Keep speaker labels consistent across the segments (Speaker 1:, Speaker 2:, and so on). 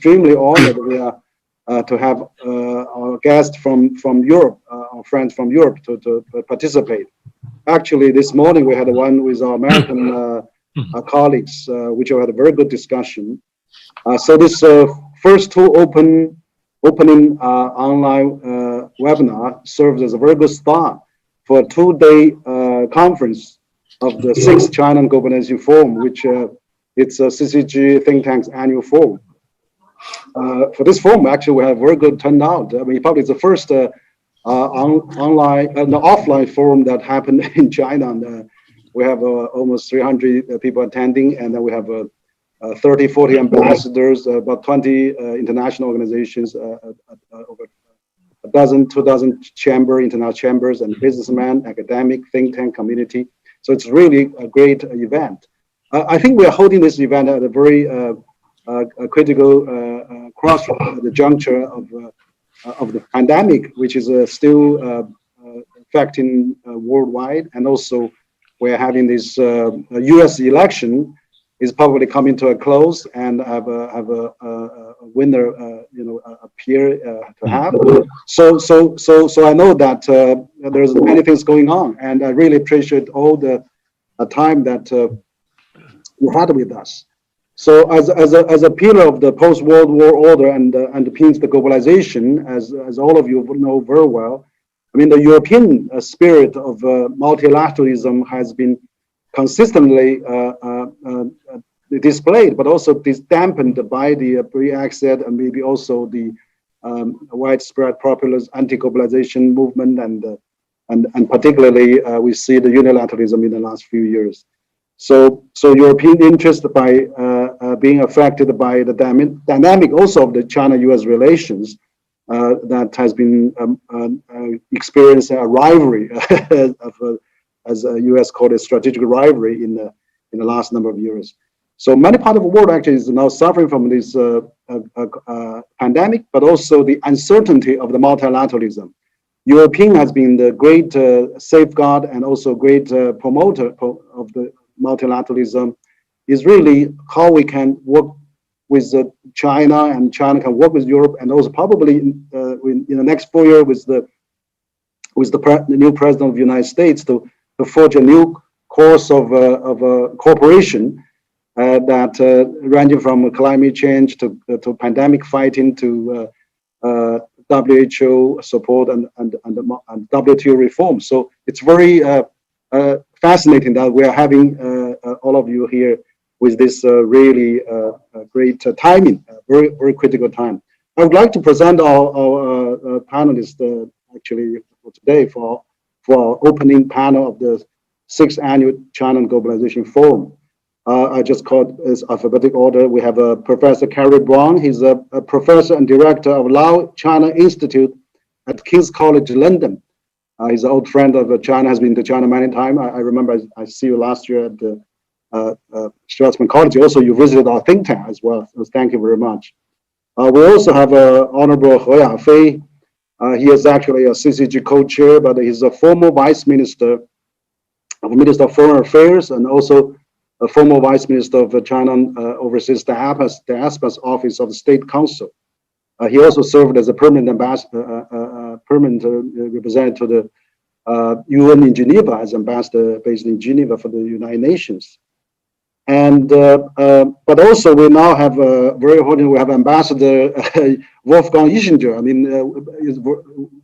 Speaker 1: extremely honored we are to have our guests from Europe, our friends from Europe to participate. Actually, this morning we had one with our American colleagues, which we had a very good discussion. So this first two opening online webinar serves as a very good start for a two-day conference of the 6th China and Globalization Forum, which it's a CCG think tank's annual forum. For this forum, actually, we have very good turnout. I mean, probably it's the first offline forum that happened in China. And we have almost 300 people attending, and then we have 30, 40 ambassadors, about 20 international organizations, over a dozen, 2,000 international chambers, and businessmen, academic, think tank community. So it's really a great event. I think we are holding this event at a very critical crossroad, the juncture of the pandemic, which is still affecting worldwide, and also we're having this U.S. election is probably coming to a close, and have a winner, appear to have. So I know that there's many things going on, and I really appreciate all the time that you had with us. So as a pillar of the post-World War order and underpins the globalization, as all of you know very well, I mean, the European spirit of multilateralism has been consistently displayed, but also dampened by the Brexit and maybe also the widespread populist anti-globalization movement, and particularly we see the unilateralism in the last few years. So European interest by being affected by the dynamic also of the China-US relations that has been experiencing a rivalry as the US called it, strategic rivalry in the last number of years. So many parts of the world actually is now suffering from this pandemic, but also the uncertainty of the multilateralism. European has been the great safeguard and also great promoter of the multilateralism. Is really how we can work with China, and China can work with Europe, and also probably in the next 4 years with the new president of the United States to forge a new course of cooperation that ranging from climate change to pandemic fighting to WHO support and WTO reform. So it's very fascinating that we are having all of you here with this really great timing, very, very critical time. I would like to present our panelists actually for today for our opening panel of the 6th Annual China and Globalization Forum. I just called this alphabetic order. We have Professor Carrie Brown. He's a professor and director of Lao China Institute at King's College London. He's an old friend of China, has been to China many times. I remember I see you last year at the Strathmore College. Also, you visited our think tank as well. So thank you very much. We also have Honorable He Yafei. He is actually a CCG co-chair, but he's a former Vice Minister of Foreign Affairs, and also a former Vice Minister of China Overseas Diaspora's Office of the State Council. He also served as a permanent ambassador, representative to the UN in Geneva, as ambassador based in Geneva for the United Nations. And but also we now have very important. We have Ambassador Wolfgang Ischinger. I mean, is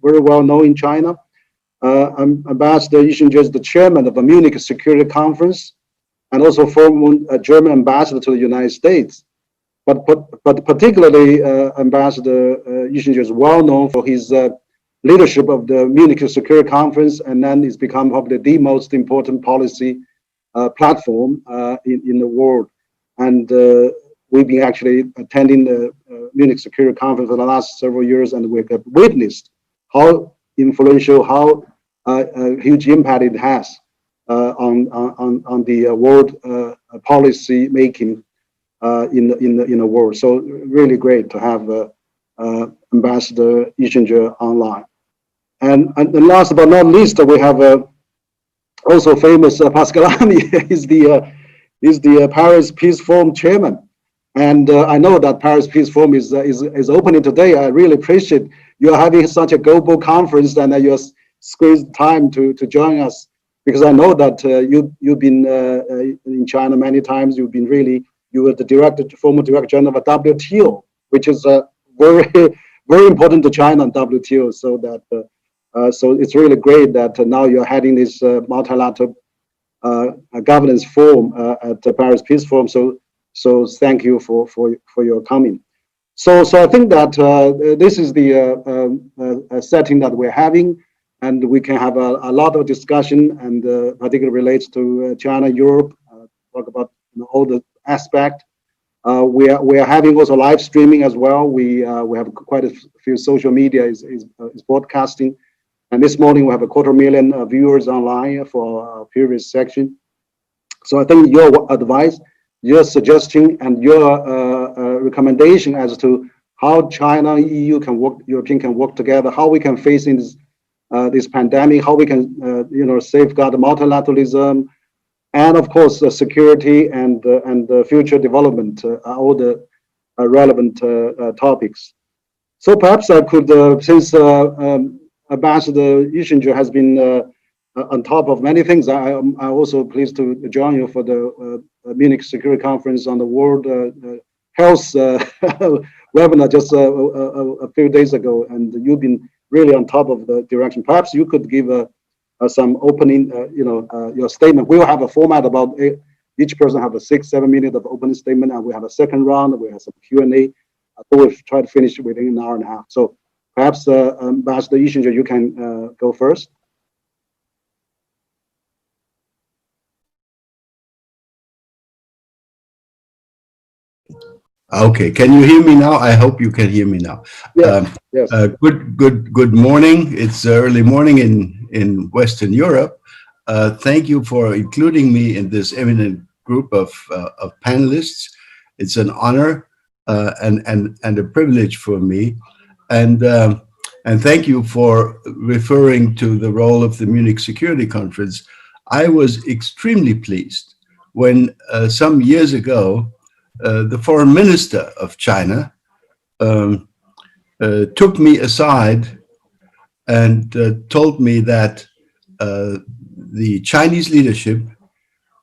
Speaker 1: very well known in China. Ambassador Ischinger is the chairman of the Munich Security Conference, and also former German ambassador to the United States. But particularly, Ambassador Ischinger is well known for his leadership of the Munich Security Conference, and then it's become probably the most important policy platform in the world. And we've been actually attending the Munich Security Conference for the last several years, and we have witnessed how influential, how huge impact it has on the world policy making in the world. So really great to have Ambassador Ischinger online. And last but not least, we have also famous Pascal Lamy. He's the Paris Peace Forum chairman, And I know that Paris Peace Forum is opening today. I really appreciate you're having such a global conference and you're squeezed time to join us, because I know that you've been in China many times. You were the former director general of WTO, which is very very important to China and WTO. So that so it's really great that now you're heading this multilateral governance forum at the Paris Peace Forum. So thank you for your coming. So I think that this is the setting that we're having, and we can have a lot of discussion, and particularly relates to China, Europe. Talk about all the aspect. We are having also live streaming as well. We have quite a few social media is broadcasting, and this morning we have 250,000 viewers online for our previous section. So I think your advice, your suggestion, and your recommendation as to how China, EU can work, European can work together, how we can face in this pandemic, how we can safeguard multilateralism, and of course security and future development are all the relevant topics. So perhaps I could, since Ambassador Yushinger has been on top of many things, I'm also pleased to join you for the Munich Security Conference on the World Health webinar just a few days ago, and you've been really on top of the direction. Perhaps you could give some opening, your statement. We will have a format about each person have a 6-7 minutes of opening statement, and we have a second round. We have some Q&A. So we'll try to finish within an hour and a half. So perhaps Ambassador Yushinger, you can go first.
Speaker 2: Okay, can you hear me now? I hope you can hear me now.
Speaker 1: Yeah. Yes.
Speaker 2: Good morning. It's early morning in Western Europe. Thank you for including me in this eminent group of panelists. It's an honor and a privilege for me. And thank you for referring to the role of the Munich Security Conference. I was extremely pleased when some years ago the foreign minister of China took me aside and told me that the Chinese leadership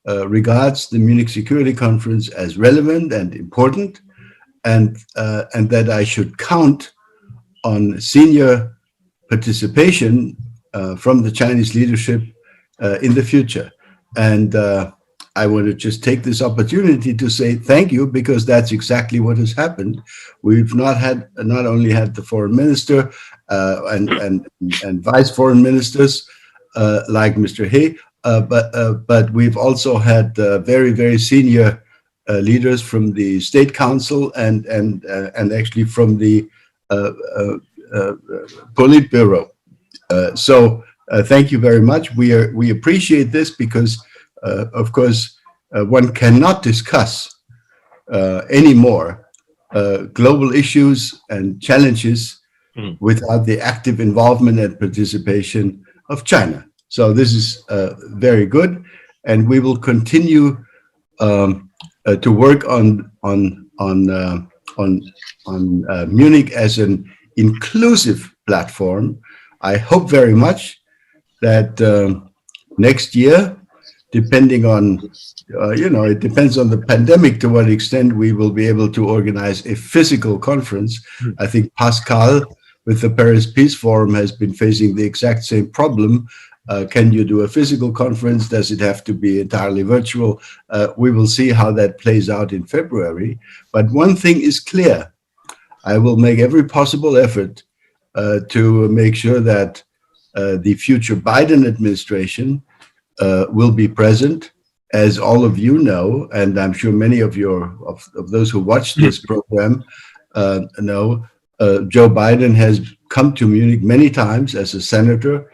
Speaker 2: regards the Munich Security Conference as relevant and important, and that I should count on senior participation from the Chinese leadership in the future. And I want to just take this opportunity to say thank you, because that's exactly what has happened. We've not only had the foreign minister and vice foreign ministers like Mr. He, but we've also had very, very senior leaders from the State Council and actually from the Politburo. So thank you very much. We appreciate this because, of course, one cannot discuss anymore global issues and challenges without the active involvement and participation of China. So this is very good, and we will continue to work on Munich as an inclusive platform. I hope very much that next year, depending on, it depends on the pandemic to what extent we will be able to organize a physical conference. I think Pascal with the Paris Peace Forum has been facing the exact same problem. Can you do a physical conference? Does it have to be entirely virtual? We will see how that plays out in February. But one thing is clear. I will make every possible effort to make sure that the future Biden administration will be present. As all of you know, and I'm sure many of those who watch this program know, Joe Biden has come to Munich many times as a senator.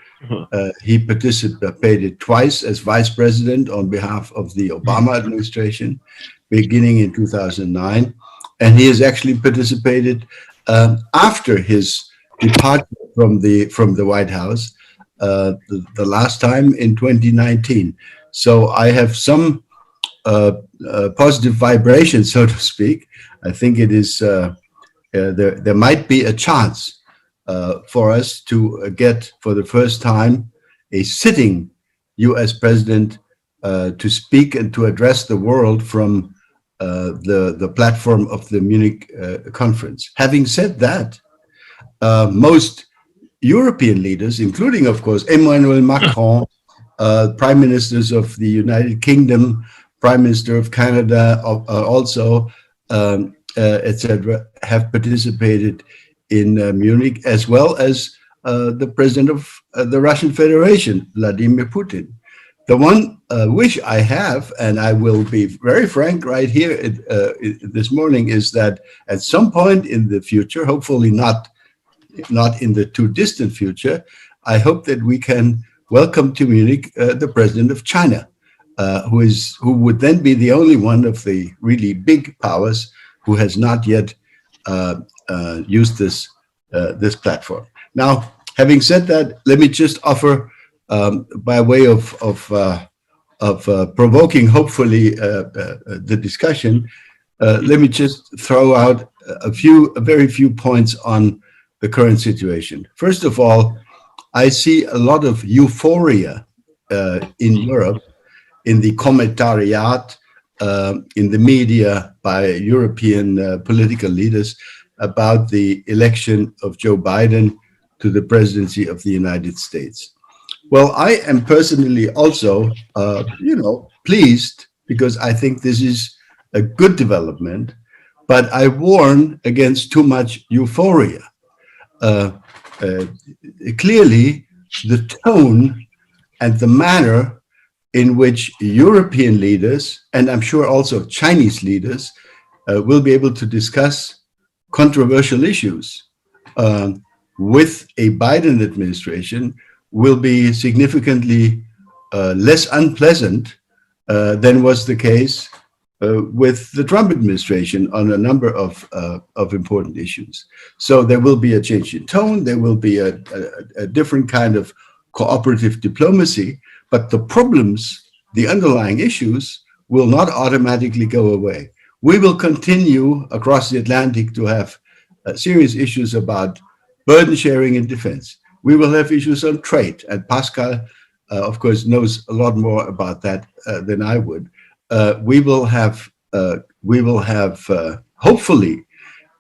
Speaker 2: He participated twice as vice president on behalf of the Obama administration, beginning in 2009. And he has actually participated after his departure from the White House, the last time in 2019. So I have some positive vibration, so to speak, I think it is there might be a chance for us to get for the first time a sitting U.S. president to speak and to address the world from the platform of the Munich conference. Having said that, most European leaders, including, of course, Emmanuel Macron, prime ministers of the United Kingdom, prime minister of Canada, also, etc., have participated in Munich, as well as the president of the Russian Federation, Vladimir Putin. The one wish I have, and I will be very frank right here this morning, is that at some point in the future, hopefully not in the too distant future, I hope that we can welcome to Munich the president of China, who would then be the only one of the really big powers who has not yet used this platform. Now, having said that, let me just offer, by way of provoking, hopefully, the discussion, let me just throw out a very few points on the current situation. First of all, I see a lot of euphoria in Europe, in the commentariat, in the media by European political leaders about the election of Joe Biden to the presidency of the United States. Well, I am personally also, pleased, because I think this is a good development, but I warn against too much euphoria. Clearly, the tone and the manner in which European leaders, and I'm sure also Chinese leaders, will be able to discuss controversial issues with a Biden administration will be significantly less unpleasant than was the case with the Trump administration on a number of important issues. So there will be a change in tone, there will be a different kind of cooperative diplomacy, but the problems, the underlying issues, will not automatically go away. We will continue across the Atlantic to have serious issues about burden sharing and defense. We will have issues on trade, and Pascal, of course, knows a lot more about that than I would. We will have hopefully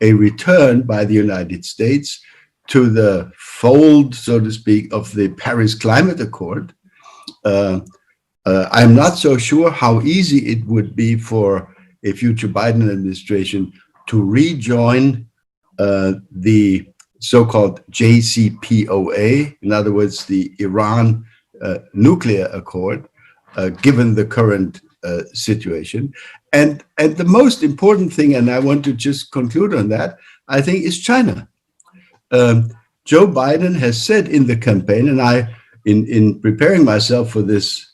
Speaker 2: a return by the United States to the fold, so to speak, of the Paris Climate Accord. I'm not so sure how easy it would be for a future Biden administration to rejoin the so-called JCPOA, in other words, the Iran nuclear accord, given the current situation. And the most important thing, and I want to just conclude on that, I think, is China. Joe Biden has said in the campaign, and I, in preparing myself for this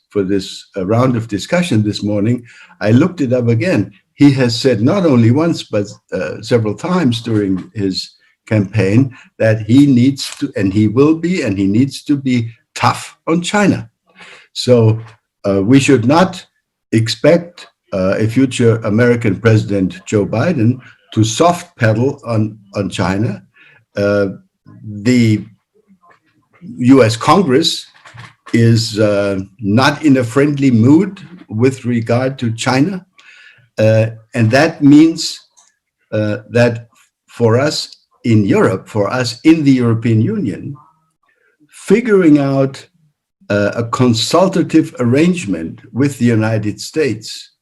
Speaker 2: round of discussion this morning, I looked it up again. He has said not only once, but several times during his campaign that he needs to, and he will be, and he needs to be tough on China. So we should not expect a future American President Joe Biden to soft pedal on China. The US Congress is not in a friendly mood with regard to China. And that means that for us in Europe, for us in the European Union, figuring out a consultative arrangement with the United States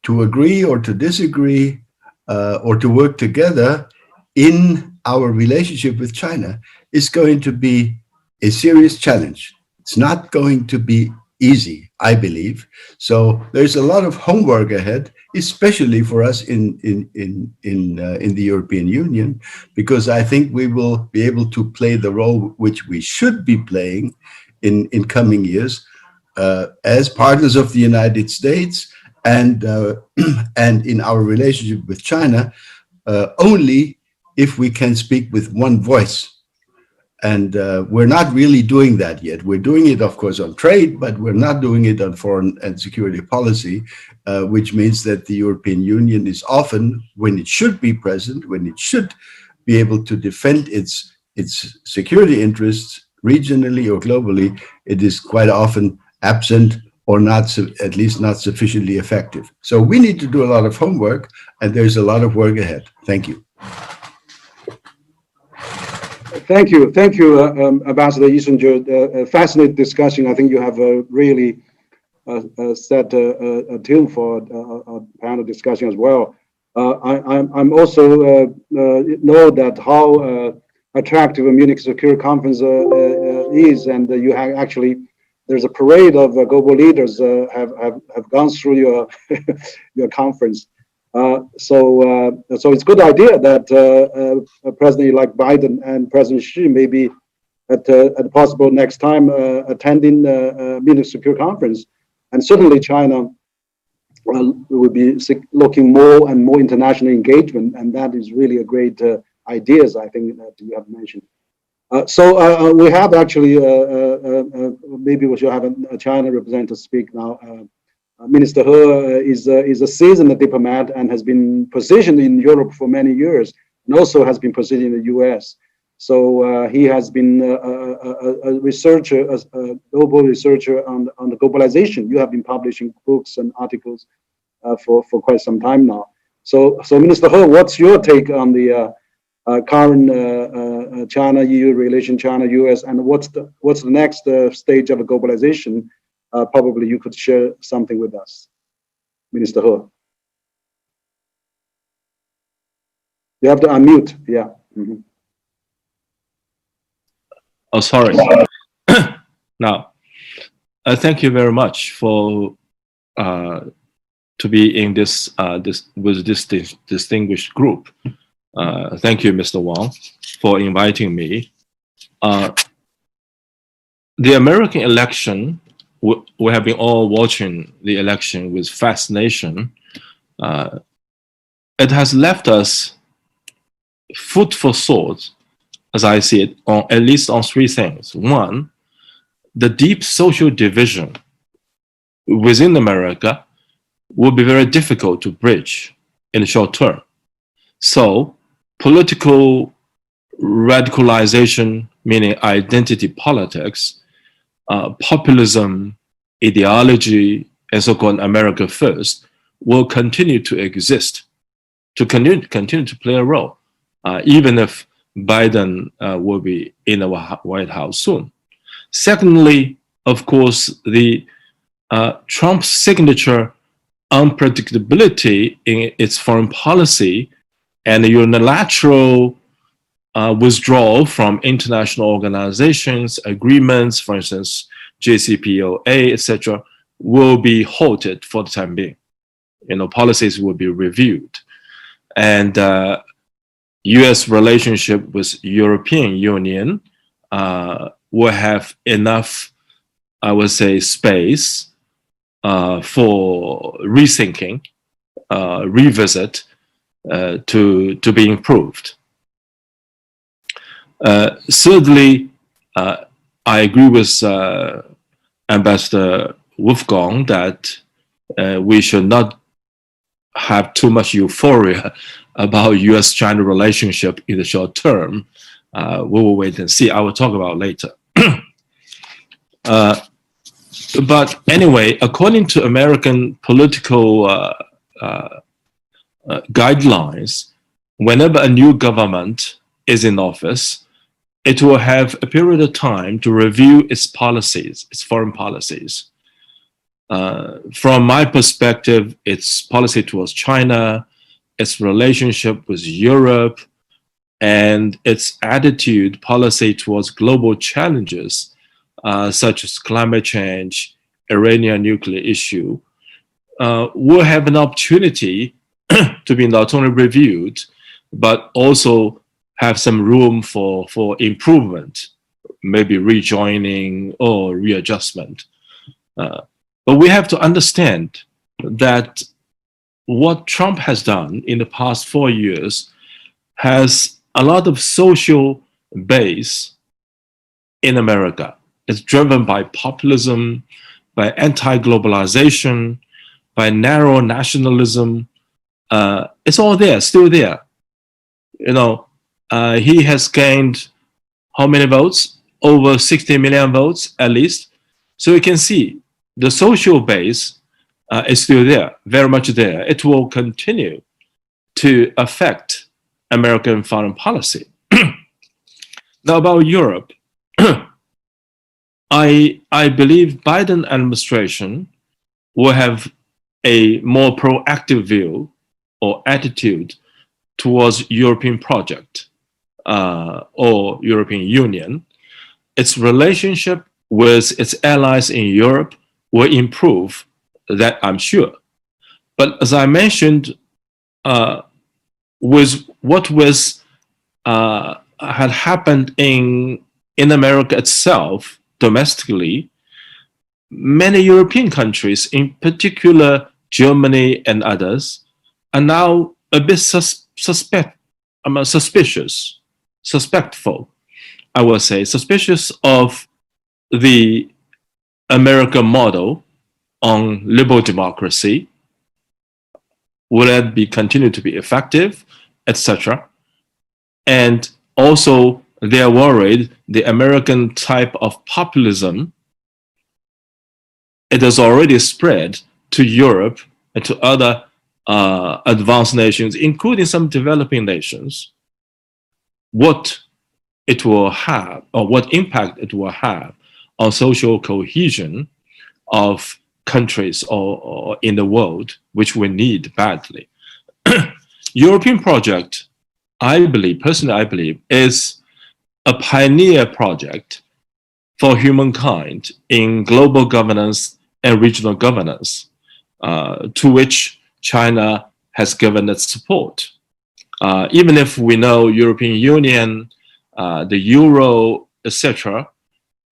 Speaker 2: to agree or to disagree or to work together in our relationship with China is going to be a serious challenge. It's not going to be easy, I believe. So there's a lot of homework ahead, especially for us in the European Union, because I think we will be able to play the role which we should be playing in coming years as partners of the United States and in our relationship with China, only if we can speak with one voice. And we're not really doing that yet. We're doing it, of course, on trade, but we're not doing it on foreign and security policy, which means that the European Union is often, when it should be present, when it should be able to defend its security interests regionally or globally, it is quite often absent or not, at least not sufficiently effective. So we need to do a lot of homework, and there's a lot of work ahead. Thank you.
Speaker 1: Thank you, Ambassador Issenger. Fascinating discussion. I think you have really set a tune for a panel discussion as well. I'm also know that how attractive a Munich Security Conference is, and you have actually there's a parade of global leaders have gone through your your conference. So it's a good idea that a president-elect Biden and President Xi may be at the possible next time attending Munich Security Conference, and certainly China will be looking more and more international engagement, and that is really a great ideas I think that you have mentioned. So we have actually maybe we should have a China representative speak now. Minister He is a seasoned diplomat and has been positioned in Europe for many years, and also has been positioned in the U.S. So he has been a researcher, a global researcher on the globalization. You have been publishing books and articles for quite some time now. So Minister He, what's your take on the current China-EU relation, China-US, and what's the next stage of globalization? Probably you could share something with us, Minister He. You have to unmute. Yeah. Mm-hmm.
Speaker 3: Oh, sorry. Now, thank you very much for to be in this with this distinguished group. Thank you, Mr. Wang, for inviting me. The American election, we have been all watching the election with fascination. It has left us food for thought, as I see it, on at least on three things. One, the deep social division within America will be very difficult to bridge in the short term. So political radicalization, meaning identity politics, populism, ideology, and so-called America First will continue to exist, to continue to play a role, even if Biden will be in the White House soon. Secondly, of course, the Trump's signature unpredictability in its foreign policy and the unilateral withdrawal from international organizations, agreements, for instance, JCPOA, etc., will be halted for the time being. Policies will be reviewed. And U.S. relationship with European Union will have enough, I would say, space for rethinking, revisit, to be improved. Thirdly, I agree with Ambassador Wolfgang that we should not have too much euphoria about U.S.-China relationship in the short term. We will wait and see. I will talk about later. But anyway, according to American political guidelines, whenever a new government is in office, it will have a period of time to review its policies, its foreign policies. From my perspective, its policy towards China, its relationship with Europe, and its attitude, policy towards global challenges, such as climate change, Iranian nuclear issue, will have an opportunity to be not only reviewed, but also have some room for improvement, maybe rejoining or readjustment. But we have to understand that what Trump has done in the past 4 years has a lot of social base in America. It's driven by populism, by anti-globalization, by narrow nationalism. It's all there, still there. You know, he has gained how many votes? Over 60 million votes at least. So you can see the social base is still there, very much there. It will continue to affect American foreign policy. Now about Europe, I believe Biden administration will have a more proactive view or attitude towards European project or European Union. Its relationship with its allies in Europe will improve, that I'm sure. But as I mentioned, with what had happened in America itself, domestically, many European countries, in particular Germany and others, are now a bit suspectful, I will say, suspicious of the American model on liberal democracy. Will it be continue to be effective, etc.? And also, they are worried the American type of populism, it has already spread to Europe and to other advanced nations, including some developing nations. What it will have, or what impact it will have on social cohesion of countries or in the world, which we need badly. European project, I believe, personally I believe, is a pioneer project for humankind in global governance and regional governance, to which China has given its support. Even if we know European Union, the Euro, etc.,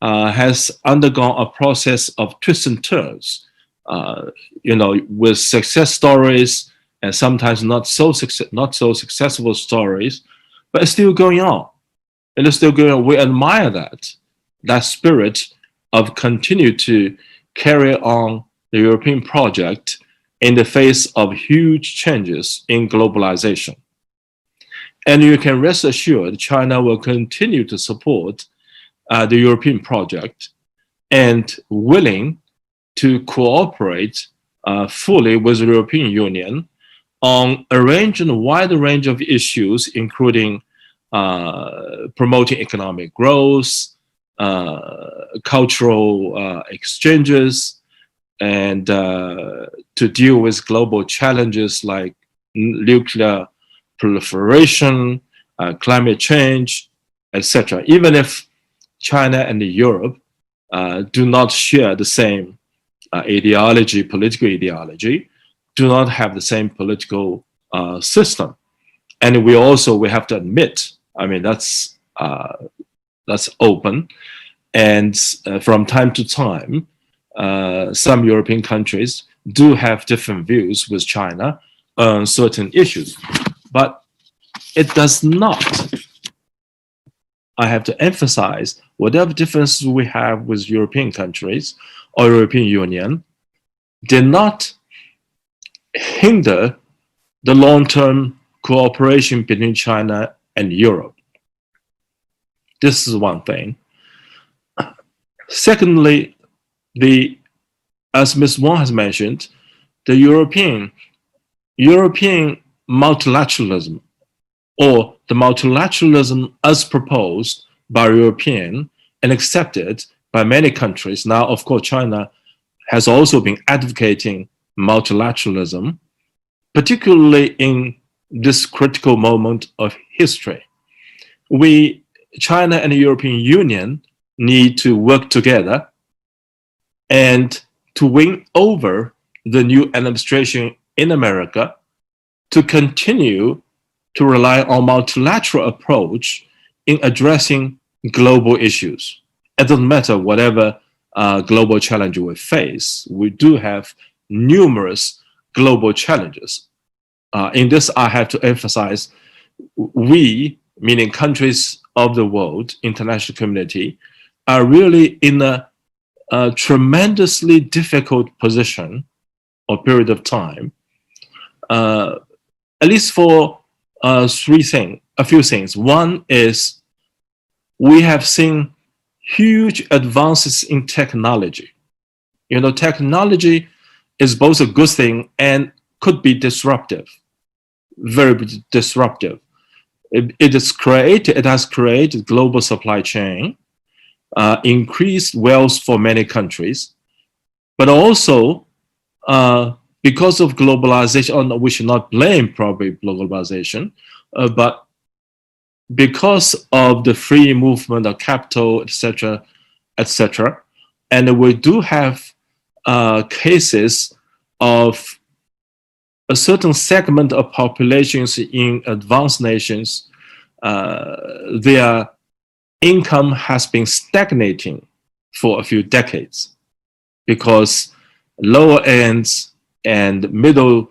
Speaker 3: has undergone a process of twists and turns, with success stories and sometimes not so successful stories, but it's still going on. It is still going on. We admire that spirit of continue to carry on the European project in the face of huge changes in globalization. And you can rest assured China will continue to support the European project and willing to cooperate fully with the European Union on a wide range of issues, including promoting economic growth, cultural exchanges, and to deal with global challenges like nuclear proliferation, climate change, etc. Even if China and Europe do not share the same ideology, political ideology, do not have the same political system. And we have to admit, I mean, that's open. And from time to time, some European countries do have different views with China on certain issues. But it does not, I have to emphasize, whatever differences we have with European countries or European Union did not hinder the long-term cooperation between China and Europe. This is one thing. Secondly, as Ms. Wong has mentioned, the European multilateralism, or the multilateralism as proposed by European and accepted by many countries. Now, of course, China has also been advocating multilateralism, particularly in this critical moment of history. China and the European Union need to work together and to win over the new administration in America to continue to rely on multilateral approach in addressing global issues. It doesn't matter whatever global challenge we face. We do have numerous global challenges. In this, I have to emphasize, we, meaning countries of the world, international community, are really in a tremendously difficult position or period of time, at least for a few things. One is we have seen huge advances in technology. You know, technology is both a good thing and could be disruptive, very disruptive. It has created global supply chain, increased wealth for many countries, but also because of globalization, we should not blame probably globalization, but because of the free movement of capital, etc., etc., and we do have cases of a certain segment of populations in advanced nations, their income has been stagnating for a few decades because lower ends and middle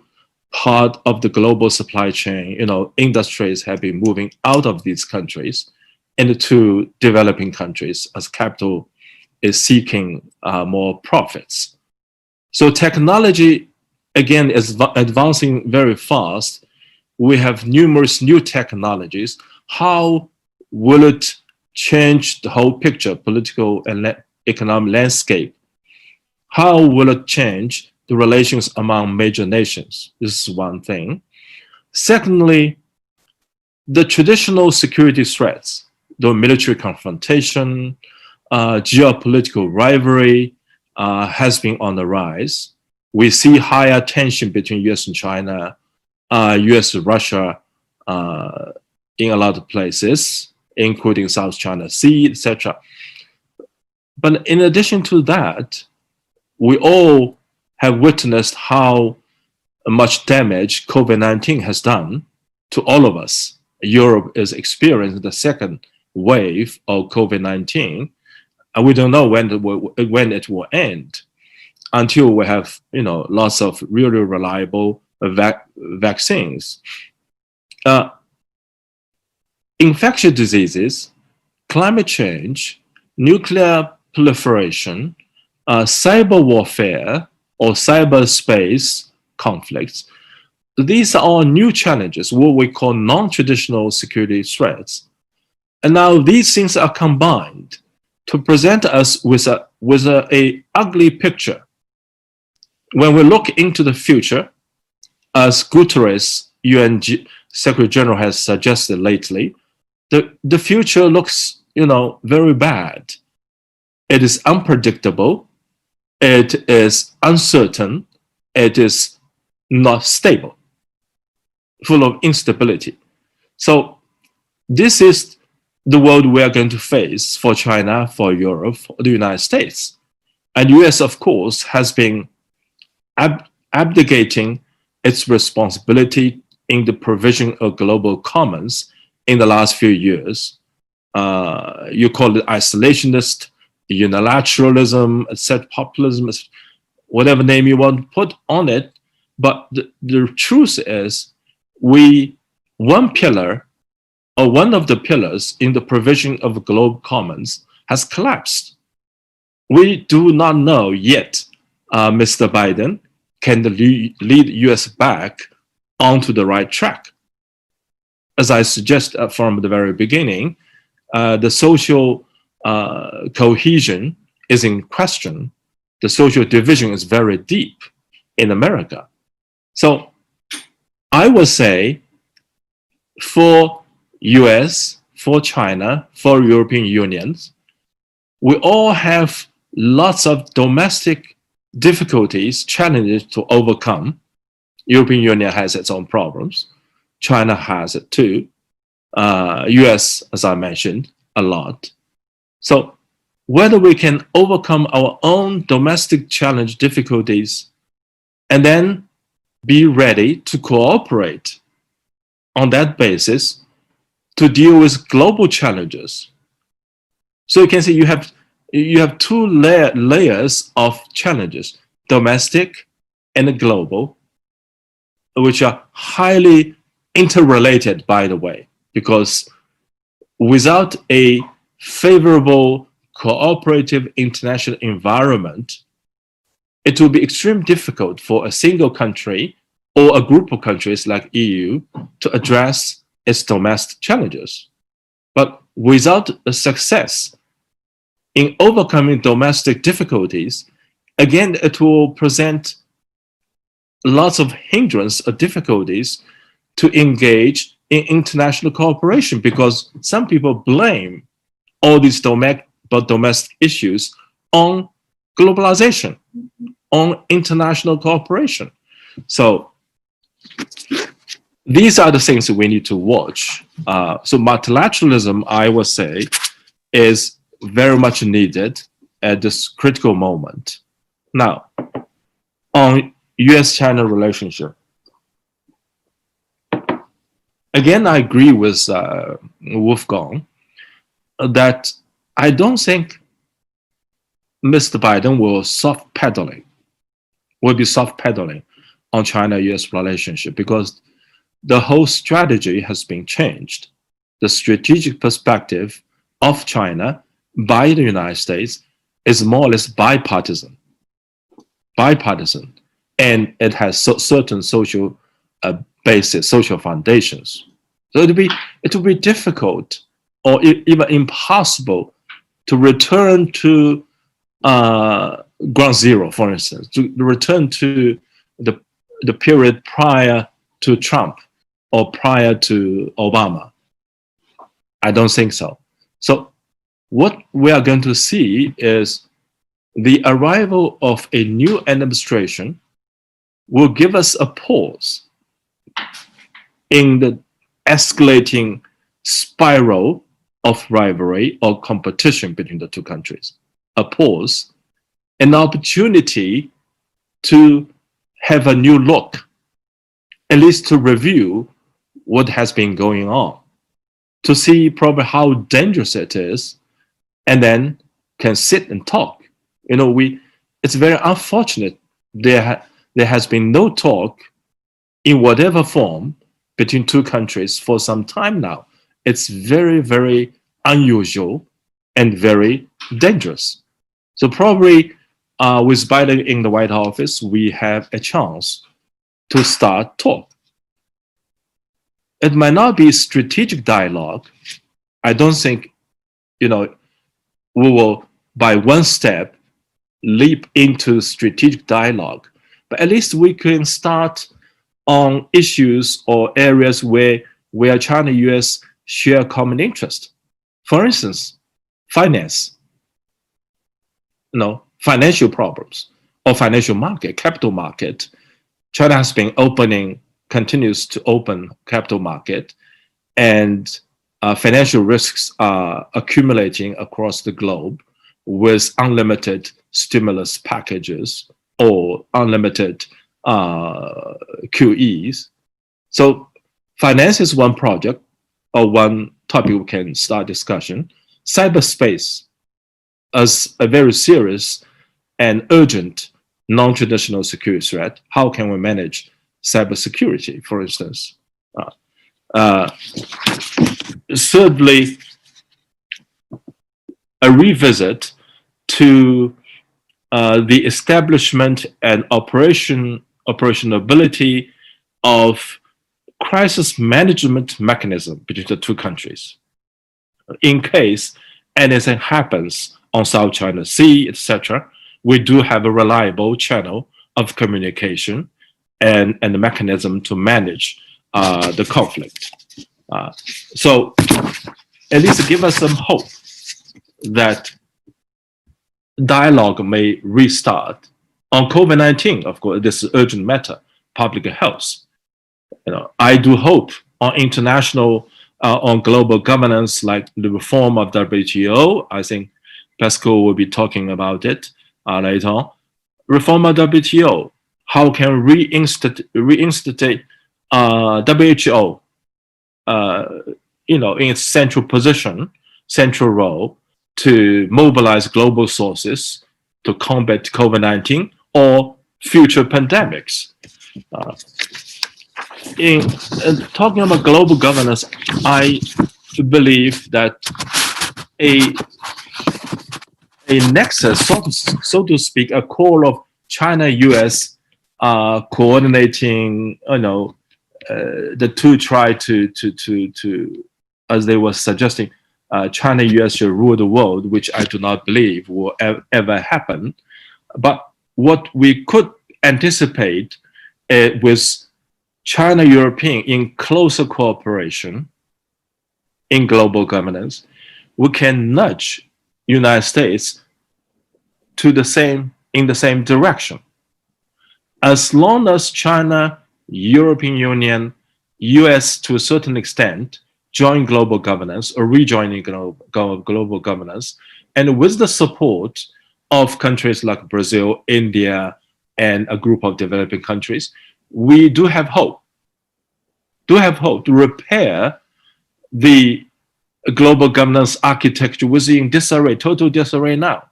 Speaker 3: part of the global supply chain, you know, industries have been moving out of these countries into developing countries as capital is seeking more profits. So technology, again, is advancing very fast. We have numerous new technologies. How will it change the whole picture, political and economic landscape? How will it change the relations among major nations? This is one thing. Secondly, the traditional security threats, the military confrontation, geopolitical rivalry has been on the rise. We see higher tension between US and China, US and Russia in a lot of places, including South China Sea, etc. But in addition to that, we all have witnessed how much damage COVID-19 has done to all of us. Europe is experiencing the second wave of COVID-19, and we don't know when it will end until we have, you know, lots of really reliable vaccines. Infectious diseases, climate change, nuclear proliferation, cyber warfare or cyberspace conflicts. These are all new challenges, what we call non-traditional security threats. And now these things are combined to present us with a ugly picture. When we look into the future, as Guterres, UN Secretary General, has suggested lately, the future looks, you know, very bad. It is unpredictable. It is uncertain. It is not stable, full of instability. So this is the world we are going to face for China, for Europe, for the United States. And US, of course, has been abdicating its responsibility in the provision of global commons in the last few years. You call it isolationist, unilateralism, etc., populism, whatever name you want to put on it. But the truth is, one pillar, or one of the pillars in the provision of global commons has collapsed. We do not know yet, Mr. Biden can lead US back onto the right track. As I suggest from the very beginning, the social cohesion is in question. The social division is very deep in America. So I would say for US, for China, for European unions, we all have lots of domestic difficulties, challenges to overcome. European Union has its own problems. China has it too. US, as I mentioned, a lot. So whether we can overcome our own domestic challenge difficulties and then be ready to cooperate on that basis to deal with global challenges. So you can see you have two layers of challenges, domestic and global, which are highly interrelated, by the way, because without a favorable cooperative international environment, it will be extremely difficult for a single country or a group of countries like EU to address its domestic challenges. But without a success in overcoming domestic difficulties, again, it will present lots of hindrance or difficulties to engage in international cooperation, because some people blame all these domestic issues on globalization, on international cooperation. So these are the things that we need to watch. So multilateralism, I would say, is very much needed at this critical moment. Now, on US-China relationship, again, I agree with Wolfgang that I don't think Mr. Biden will be soft pedaling on China-US relationship, because the whole strategy has been changed. The strategic perspective of China by the United States is more or less bipartisan, and it has certain social basis, social foundations. So it will be difficult or even impossible to return to ground zero, for instance, to return to the period prior to Trump or prior to Obama. I don't think so. So what we are going to see is the arrival of a new administration will give us a pause in the escalating spiral of rivalry or competition between the two countries. A pause, an opportunity to have a new look, at least to review what has been going on, to see probably how dangerous it is, and then can sit and talk. You know, it's very unfortunate there has been no talk in whatever form between two countries for some time now. It's very, very unusual and very dangerous. So probably with Biden in the White Office, we have a chance to start talk. It might not be strategic dialogue. I don't think, we will by one step leap into strategic dialogue, but at least we can start on issues or areas where China and US share common interest. For instance, finance, financial problems or financial market, capital market. China has been continues to open capital market, and financial risks are accumulating across the globe with unlimited stimulus packages or unlimited QEs. So finance is one project or one topic we can start discussion. Cyberspace as a very serious and urgent non-traditional security threat. How can we manage cybersecurity, for instance? Thirdly, a revisit to the establishment and operationability of crisis management mechanism between the two countries. In case anything happens on South China Sea, etc., we do have a reliable channel of communication and the mechanism to manage the conflict. So at least give us some hope that dialogue may restart. On COVID-19, of course, this is urgent matter, public health. I do hope on international, on global governance, like the reform of WTO. I think Pascal will be talking about it later on. Reform of WTO. How can reinstate WHO, in its central position, central role to mobilize global sources to combat COVID-19 or future pandemics. In talking about global governance, I believe that a nexus, so to speak, a core of China-US coordinating, the two try to, as they were suggesting, China-US should rule the world, which I do not believe will ever happen. But what we could anticipate with China-European in closer cooperation in global governance, we can nudge United States in the same direction. As long as China, European Union, US to a certain extent join global governance or rejoining global governance, and with the support of countries like Brazil, India, and a group of developing countries, we do have hope to repair the global governance architecture was in disarray, total disarray now.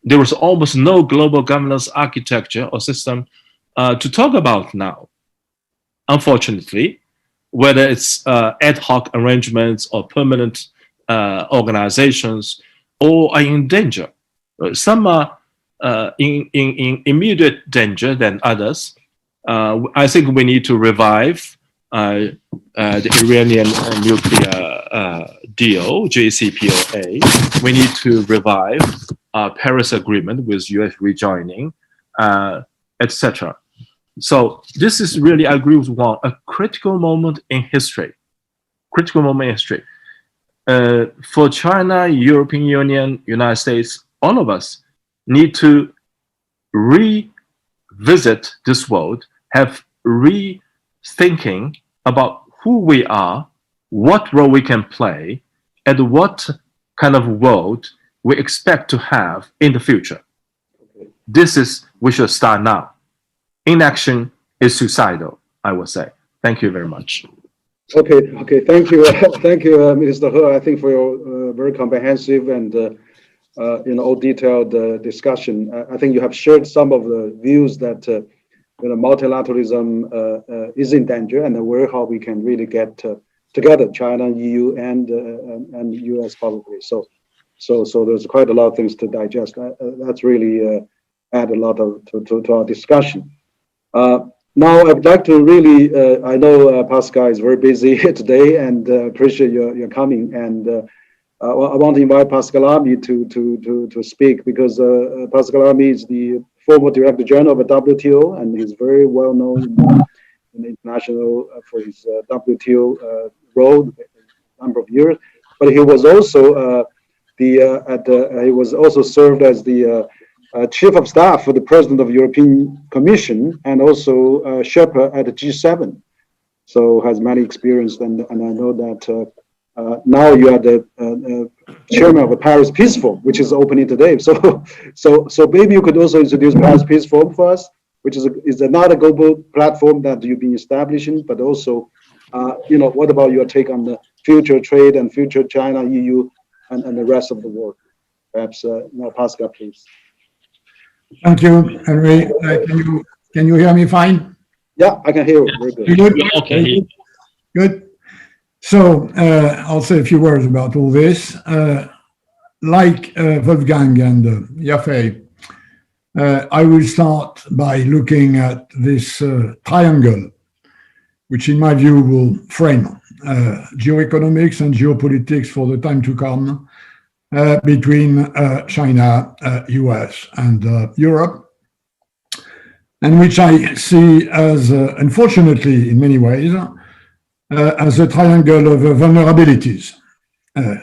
Speaker 3: There was almost no global governance architecture or system to talk about now. Unfortunately, whether it's ad hoc arrangements or permanent organizations, all are in danger. Some are in immediate danger than others. I think we need to revive the Iranian nuclear deal, JCPOA. We need to revive Paris Agreement with US rejoining, etc. So this is really, I agree with Wang, a critical moment in history. Critical moment in history. For China, European Union, United States, all of us need to revisit this world, have rethinking about who we are, what role we can play, and what kind of world we expect to have in the future. We should start now. Inaction is suicidal, I would say. Thank you very much.
Speaker 1: Okay. Thank you, Mr. He. I think for your very comprehensive and all detailed discussion. I think you have shared some of the views that multilateralism is in danger, and how we can really get together, China, EU, and US probably. So there's quite a lot of things to digest. That's really add a lot to our discussion. Now, I'd like to really, I know Pascal is very busy today, and appreciate your coming. And I want to invite Pascal Army to speak, because Pascal Army is the former Director General of the WTO, and he's very well known in the international for his WTO role, a number of years. But he was also he was also served as the Chief of Staff for the President of the European Commission, and also Shepherd at the G7. So has many experience, and I know that now you are the chairman of the Paris Peace Forum, which is opening today. So maybe you could also introduce Paris Peace Forum for us, which is another global platform that you've been establishing, but also, what about your take on the future trade and future China, EU, and the rest of the world? Perhaps, Pascal, please.
Speaker 4: Thank you, Henry. Can you hear me fine?
Speaker 1: Yeah, I can hear you. Very good.
Speaker 4: You good?
Speaker 3: Okay.
Speaker 4: Good. So I'll say a few words about all this. Like Wolfgang and Yafei, I will start by looking at this triangle, which in my view will frame geoeconomics and geopolitics for the time to come between China, US, and Europe, and which I see as, unfortunately, in many ways, as a triangle of vulnerabilities.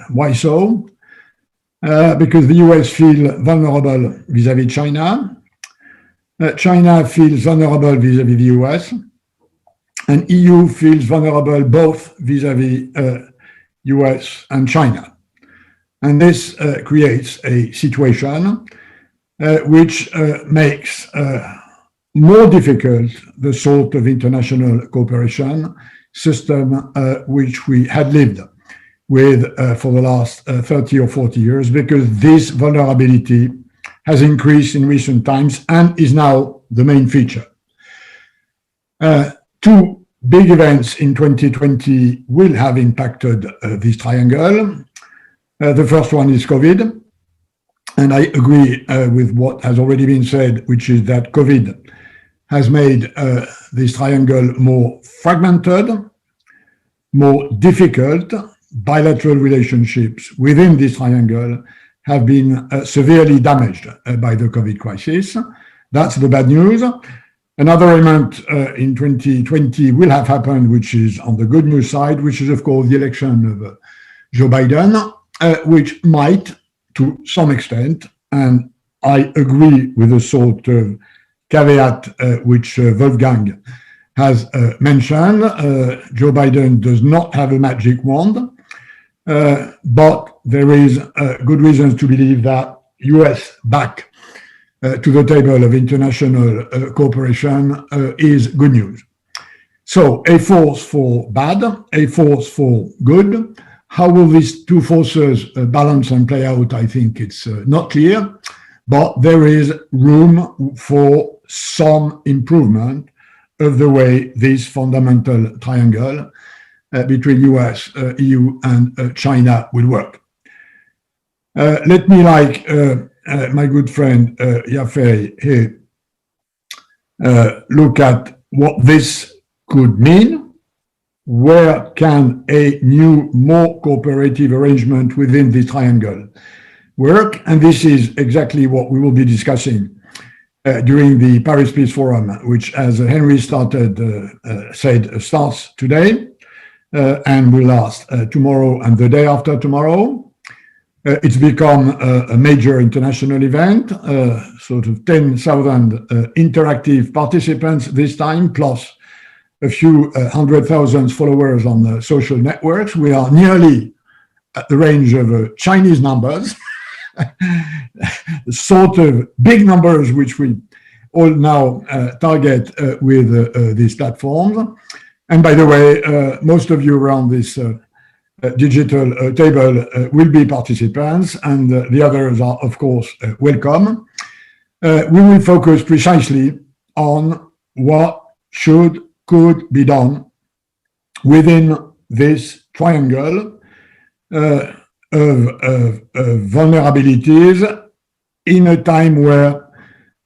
Speaker 4: Why so? Because the US feel vulnerable vis-à-vis China, China feels vulnerable vis-à-vis the US, and EU feels vulnerable both vis-à-vis US and China. And this creates a situation which makes more difficult the sort of international cooperation system which we had lived with for the last 30 or 40 years, because this vulnerability has increased in recent times and is now the main feature. Two big events in 2020 will have impacted this triangle. The first one is COVID, and I agree with what has already been said, which is that COVID has made this triangle more fragmented, more difficult. Bilateral relationships within this triangle have been severely damaged by the COVID crisis. That's the bad news. Another element in 2020 will have happened, which is on the good news side, which is, of course, the election of Joe Biden, which might, to some extent, and I agree with the sort of caveat which Wolfgang has mentioned, Joe Biden does not have a magic wand, but there is good reasons to believe that US back to the table of international cooperation is good news. So a force for bad, a force for good. How will these two forces balance and play out? I think it's not clear, but there is room for some improvement of the way this fundamental triangle between US, EU, and China will work. Let me, like my good friend Yafei here, look at what this could mean. Where can a new, more cooperative arrangement within the triangle work? And this is exactly what we will be discussing during the Paris Peace Forum, which, as Henry said, starts today and will last tomorrow and the day after tomorrow. It's become a major international event, sort of 10,000 interactive participants this time, plus a few 100,000 followers on the social networks. We are nearly at the range of Chinese numbers, sort of big numbers which we all now target with these platforms. And by the way, most of you around this digital table will be participants, and the others are, of course, welcome. We will focus precisely on what could be done within this triangle of vulnerabilities in a time where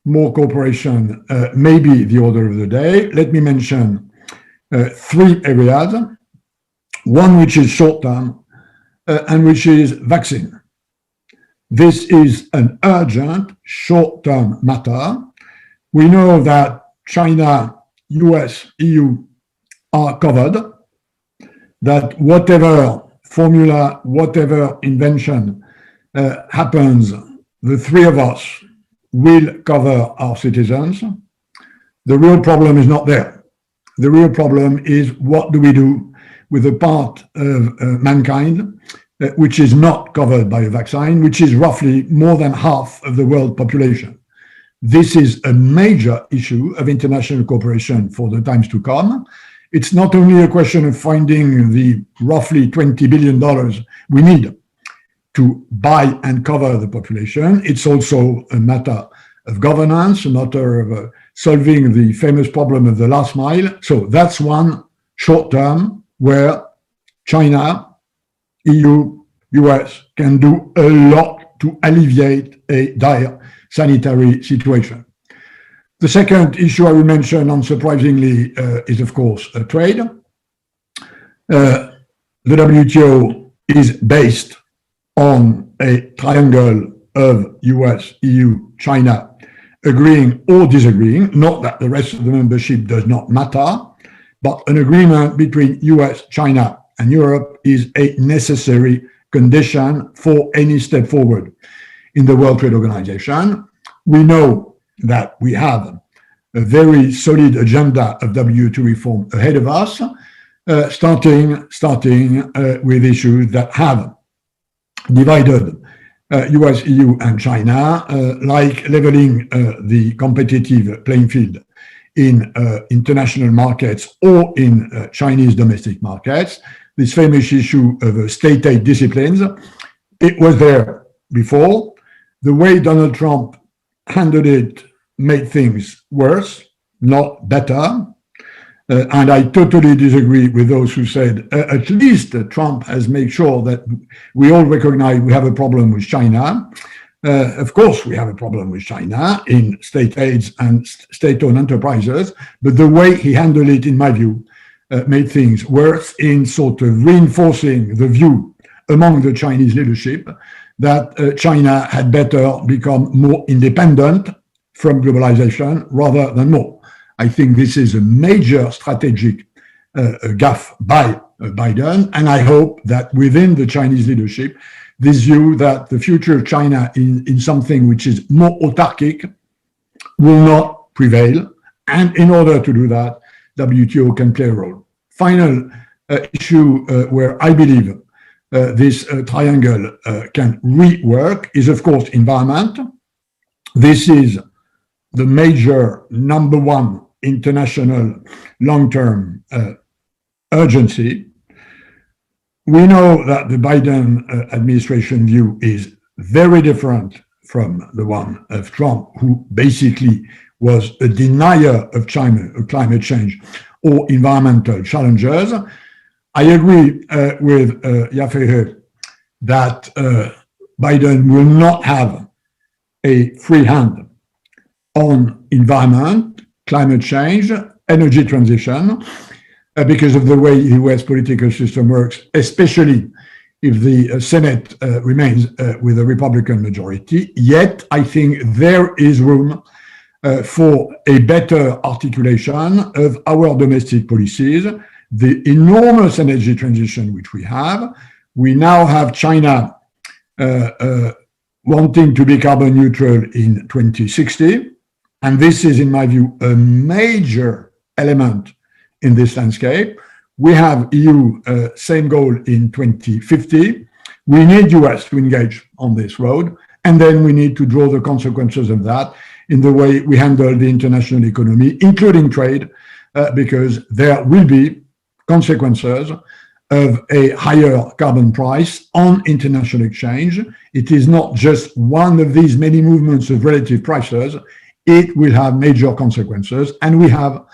Speaker 4: more cooperation may be the order of the day. Let me mention three areas. One which is short-term and which is vaccine. This is an urgent short-term matter. We know that China, US, EU are covered, that whatever formula, whatever invention happens, the three of us will cover our citizens. The real problem is not there. The real problem is what do we do with a part of mankind which is not covered by a vaccine, which is roughly more than half of the world population. This is a major issue of international cooperation for the times to come. It's not only a question of finding the roughly $20 billion we need to buy and cover the population. It's also a matter of governance, a matter of solving the famous problem of the last mile. So that's one short term where China, EU, US can do a lot to alleviate a dire sanitary situation. The second issue I will mention, unsurprisingly, is of course trade. The WTO is based on a triangle of US, EU, China agreeing or disagreeing, not that the rest of the membership does not matter, but an agreement between US, China, and Europe is a necessary condition for any step forward in the World Trade Organization. We know that we have a very solid agenda of WTO reform ahead of us, starting with issues that have divided US, EU, and China, like leveling the competitive playing field in international markets or in Chinese domestic markets. This famous issue of state aid disciplines, it was there before. The way Donald Trump handled it made things worse, not better. And I totally disagree with those who said, at least Trump has made sure that we all recognize we have a problem with China. Of course, we have a problem with China in state aids and state-owned enterprises, but the way he handled it, in my view, made things worse in sort of reinforcing the view among the Chinese leadership that China had better become more independent from globalization rather than more. I think this is a major strategic gaffe by Biden, and I hope that within the Chinese leadership, this view that the future of China in something which is more autarkic will not prevail, and in order to do that, WTO can play a role. Final issue where I believe this triangle can rework is, of course, environment. This is the major number one international long-term urgency. We know that the Biden administration view is very different from the one of Trump, who basically was a denier of climate change or environmental challenges. I agree with Yafei that Biden will not have a free hand on environment, climate change, energy transition, because of the way the US political system works, especially if the Senate remains with a Republican majority. Yet, I think there is room for a better articulation of our domestic policies, the enormous energy transition which we have. We now have China wanting to be carbon neutral in 2060. And this is, in my view, a major element in this landscape. We have EU same goal in 2050. We need US to engage on this road, and then we need to draw the consequences of that in the way we handle the international economy, including trade, because there will be consequences of a higher carbon price on international exchange. It is not just one of these many movements of relative prices. It will have major consequences, and we have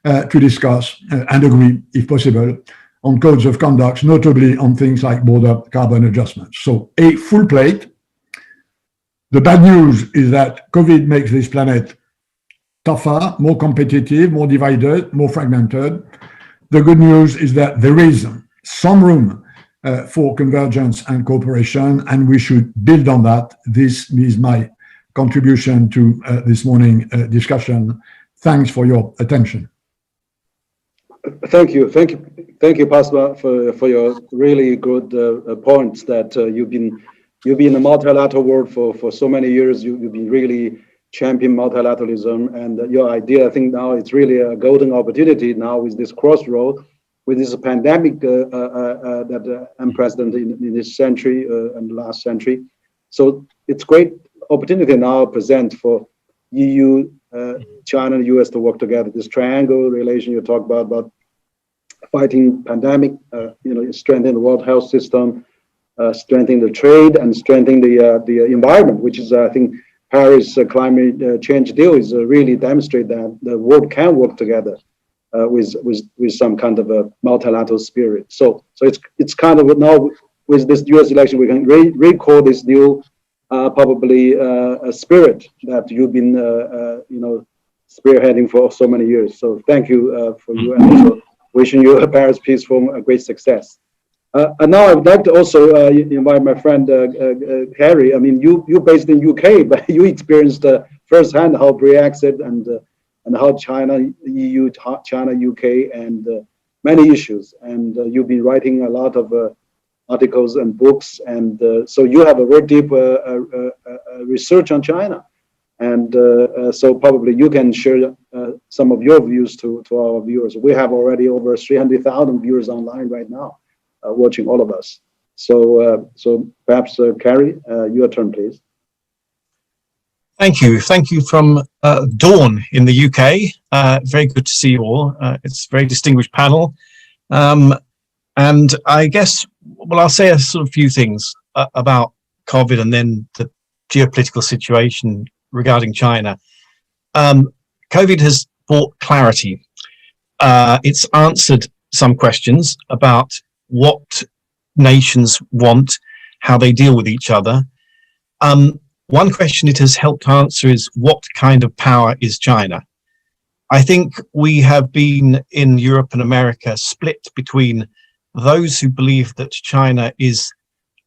Speaker 4: to discuss and agree, if possible, on codes of conduct, notably on things like border carbon adjustments. So a full plate. The bad news is that COVID makes this planet tougher, more competitive, more divided, more fragmented. The good news is that there is some room for convergence and cooperation, and we should build on that. This is my contribution to this morning discussion. Thanks for your attention.
Speaker 1: Thank you, Pastor, for your really good points. That you've been in the multilateral world for so many years. You've been really championing multilateralism, and your idea, I think now it's really a golden opportunity now with this crossroad, with this pandemic that unprecedented in this century and last century. So it's great opportunity now present for EU, China, and US to work together. This triangle relation you talk about fighting pandemic, strengthening the World Health System, strengthening the trade, and strengthening the environment, which is, I think, Paris climate change deal is really demonstrate that the world can work together with some kind of a multilateral spirit. So it's kind of now with this US election we can recall this new probably a spirit that you've been spearheading for so many years. So thank you for you, and also wishing you a Paris Peace Forum a great success. And now I would like to also invite my friend Harry. I mean, you're based in UK, but you experienced firsthand how Brexit and how China, EU, China, UK, and many issues. And you've been writing a lot of articles and books, and so you have a very deep research on China. And so probably you can share some of your views to our viewers. We have already over 300,000 viewers online right now, watching all of us. So perhaps Carrie, your turn, please.
Speaker 5: Thank you from Dawn in the UK. Very good to see you all. It's a very distinguished panel. And I guess, well, I'll say a sort of few things about COVID and then the geopolitical situation regarding China. COVID has brought clarity. It's answered some questions about what nations want, how they deal with each other. One question it has helped answer is, what kind of power is China? I think we have been in Europe and America split between those who believe that China is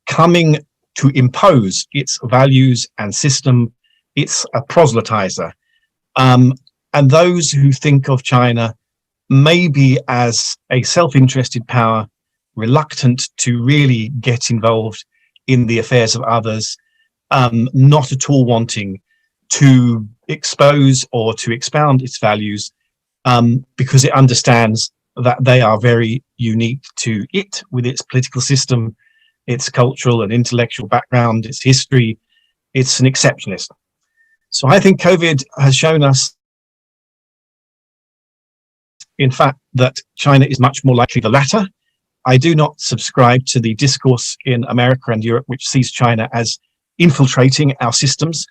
Speaker 5: coming to impose its values and system. It's a proselytizer. And those who think of China maybe as a self-interested power, reluctant to really get involved in the affairs of others, not at all wanting to expose or to expound its values, because it understands that they are very unique to it, with its political system, its cultural and intellectual background, its history. It's an exceptionalist. So I think COVID has shown us, in fact, that China is much more likely the latter. I do not subscribe to the discourse in America and Europe which sees China as infiltrating our systems.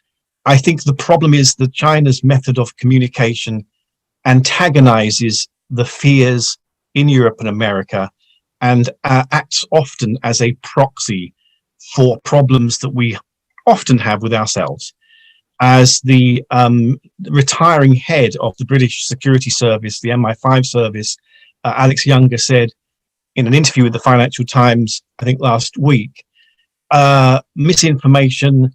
Speaker 5: I think the problem is that China's method of communication antagonizes the fears in Europe and America, and acts often as a proxy for problems that we often have with ourselves. As the retiring head of the British Security Service, the MI5 service, Alex Younger, said in an interview with the Financial Times, I think last week, misinformation,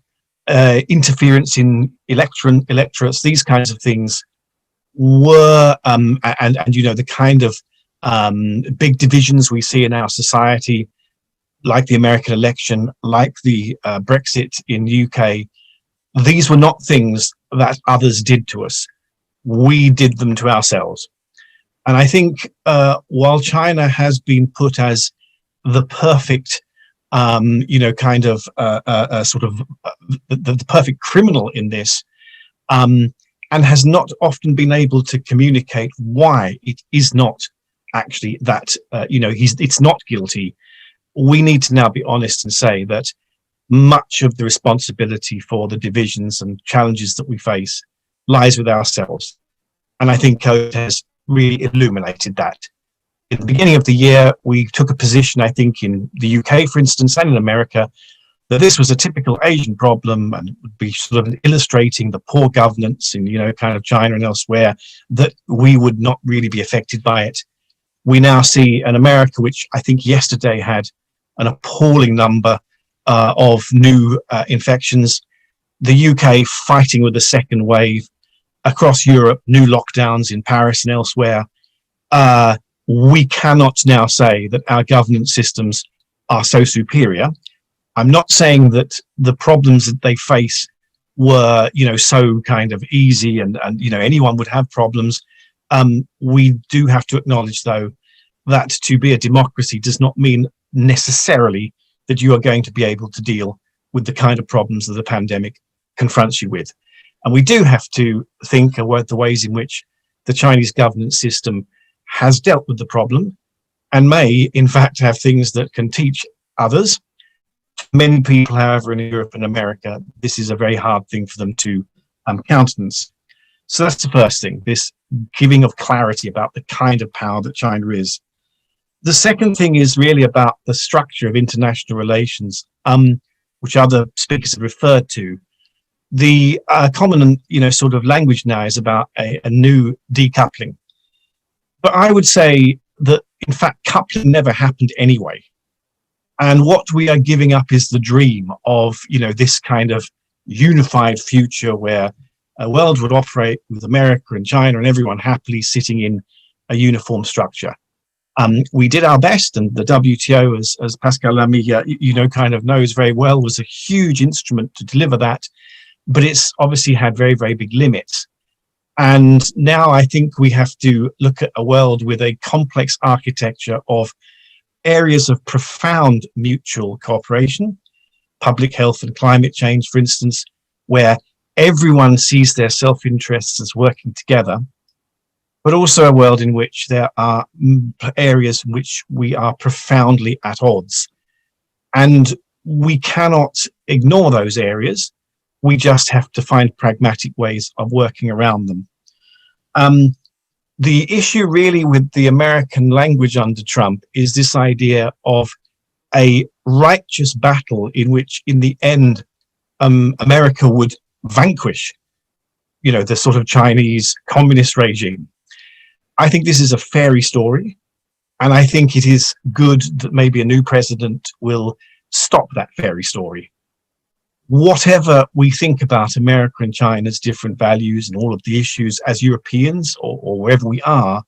Speaker 5: interference in electorates, these kinds of things were, and you know, the kind of big divisions we see in our society, like the American election, like the Brexit in UK, these were not things that others did to us. We did them to ourselves. And I think while China has been put as the perfect, you know, kind of sort of the perfect criminal in this, and has not often been able to communicate why it is not actually that, you know, it's not guilty. We need to now be honest and say that much of the responsibility for the divisions and challenges that we face lies with ourselves. And I think COVID has really illuminated that. In the beginning of the year, we took a position, I think, in the UK, for instance, and in America, that this was a typical Asian problem, and it would be sort of illustrating the poor governance in, you know, kind of China and elsewhere, that we would not really be affected by it. We now see an America which I think yesterday had an appalling number of new infections, the UK fighting with the second wave, across Europe, new lockdowns in Paris and elsewhere. We cannot now say that our governance systems are so superior. I'm not saying that the problems that they face were, you know, so kind of easy and you know, anyone would have problems. We do have to acknowledge, though, that to be a democracy does not mean necessarily that you are going to be able to deal with the kind of problems that the pandemic confronts you with. And we do have to think about the ways in which the Chinese governance system has dealt with the problem, and may, in fact, have things that can teach others. Many people, however, in Europe and America, this is a very hard thing for them to countenance. So that's the first thing, this giving of clarity about the kind of power that China is. The second thing is really about the structure of international relations, which other speakers have referred to. The common, you know, sort of language now is about a new decoupling. But I would say that, in fact, coupling never happened anyway. And what we are giving up is the dream of, you know, this kind of unified future where a world would operate with America and China and everyone happily sitting in a uniform structure. We did our best, and the WTO, as Pascal Lamy, you know, kind of knows very well, was a huge instrument to deliver that, but it's obviously had very, very big limits. And now I think we have to look at a world with a complex architecture of areas of profound mutual cooperation, public health and climate change, for instance, where everyone sees their self-interests as working together, but also a world in which there are areas in which we are profoundly at odds. And we cannot ignore those areas. We just have to find pragmatic ways of working around them. The issue really with the American language under Trump is this idea of a righteous battle in which, in the end, America would vanquish, the sort of Chinese communist regime. I think this is a fairy story, and I think it is good that maybe a new president will stop that fairy story. Whatever we think about America and China's different values and all of the issues as Europeans or wherever we are,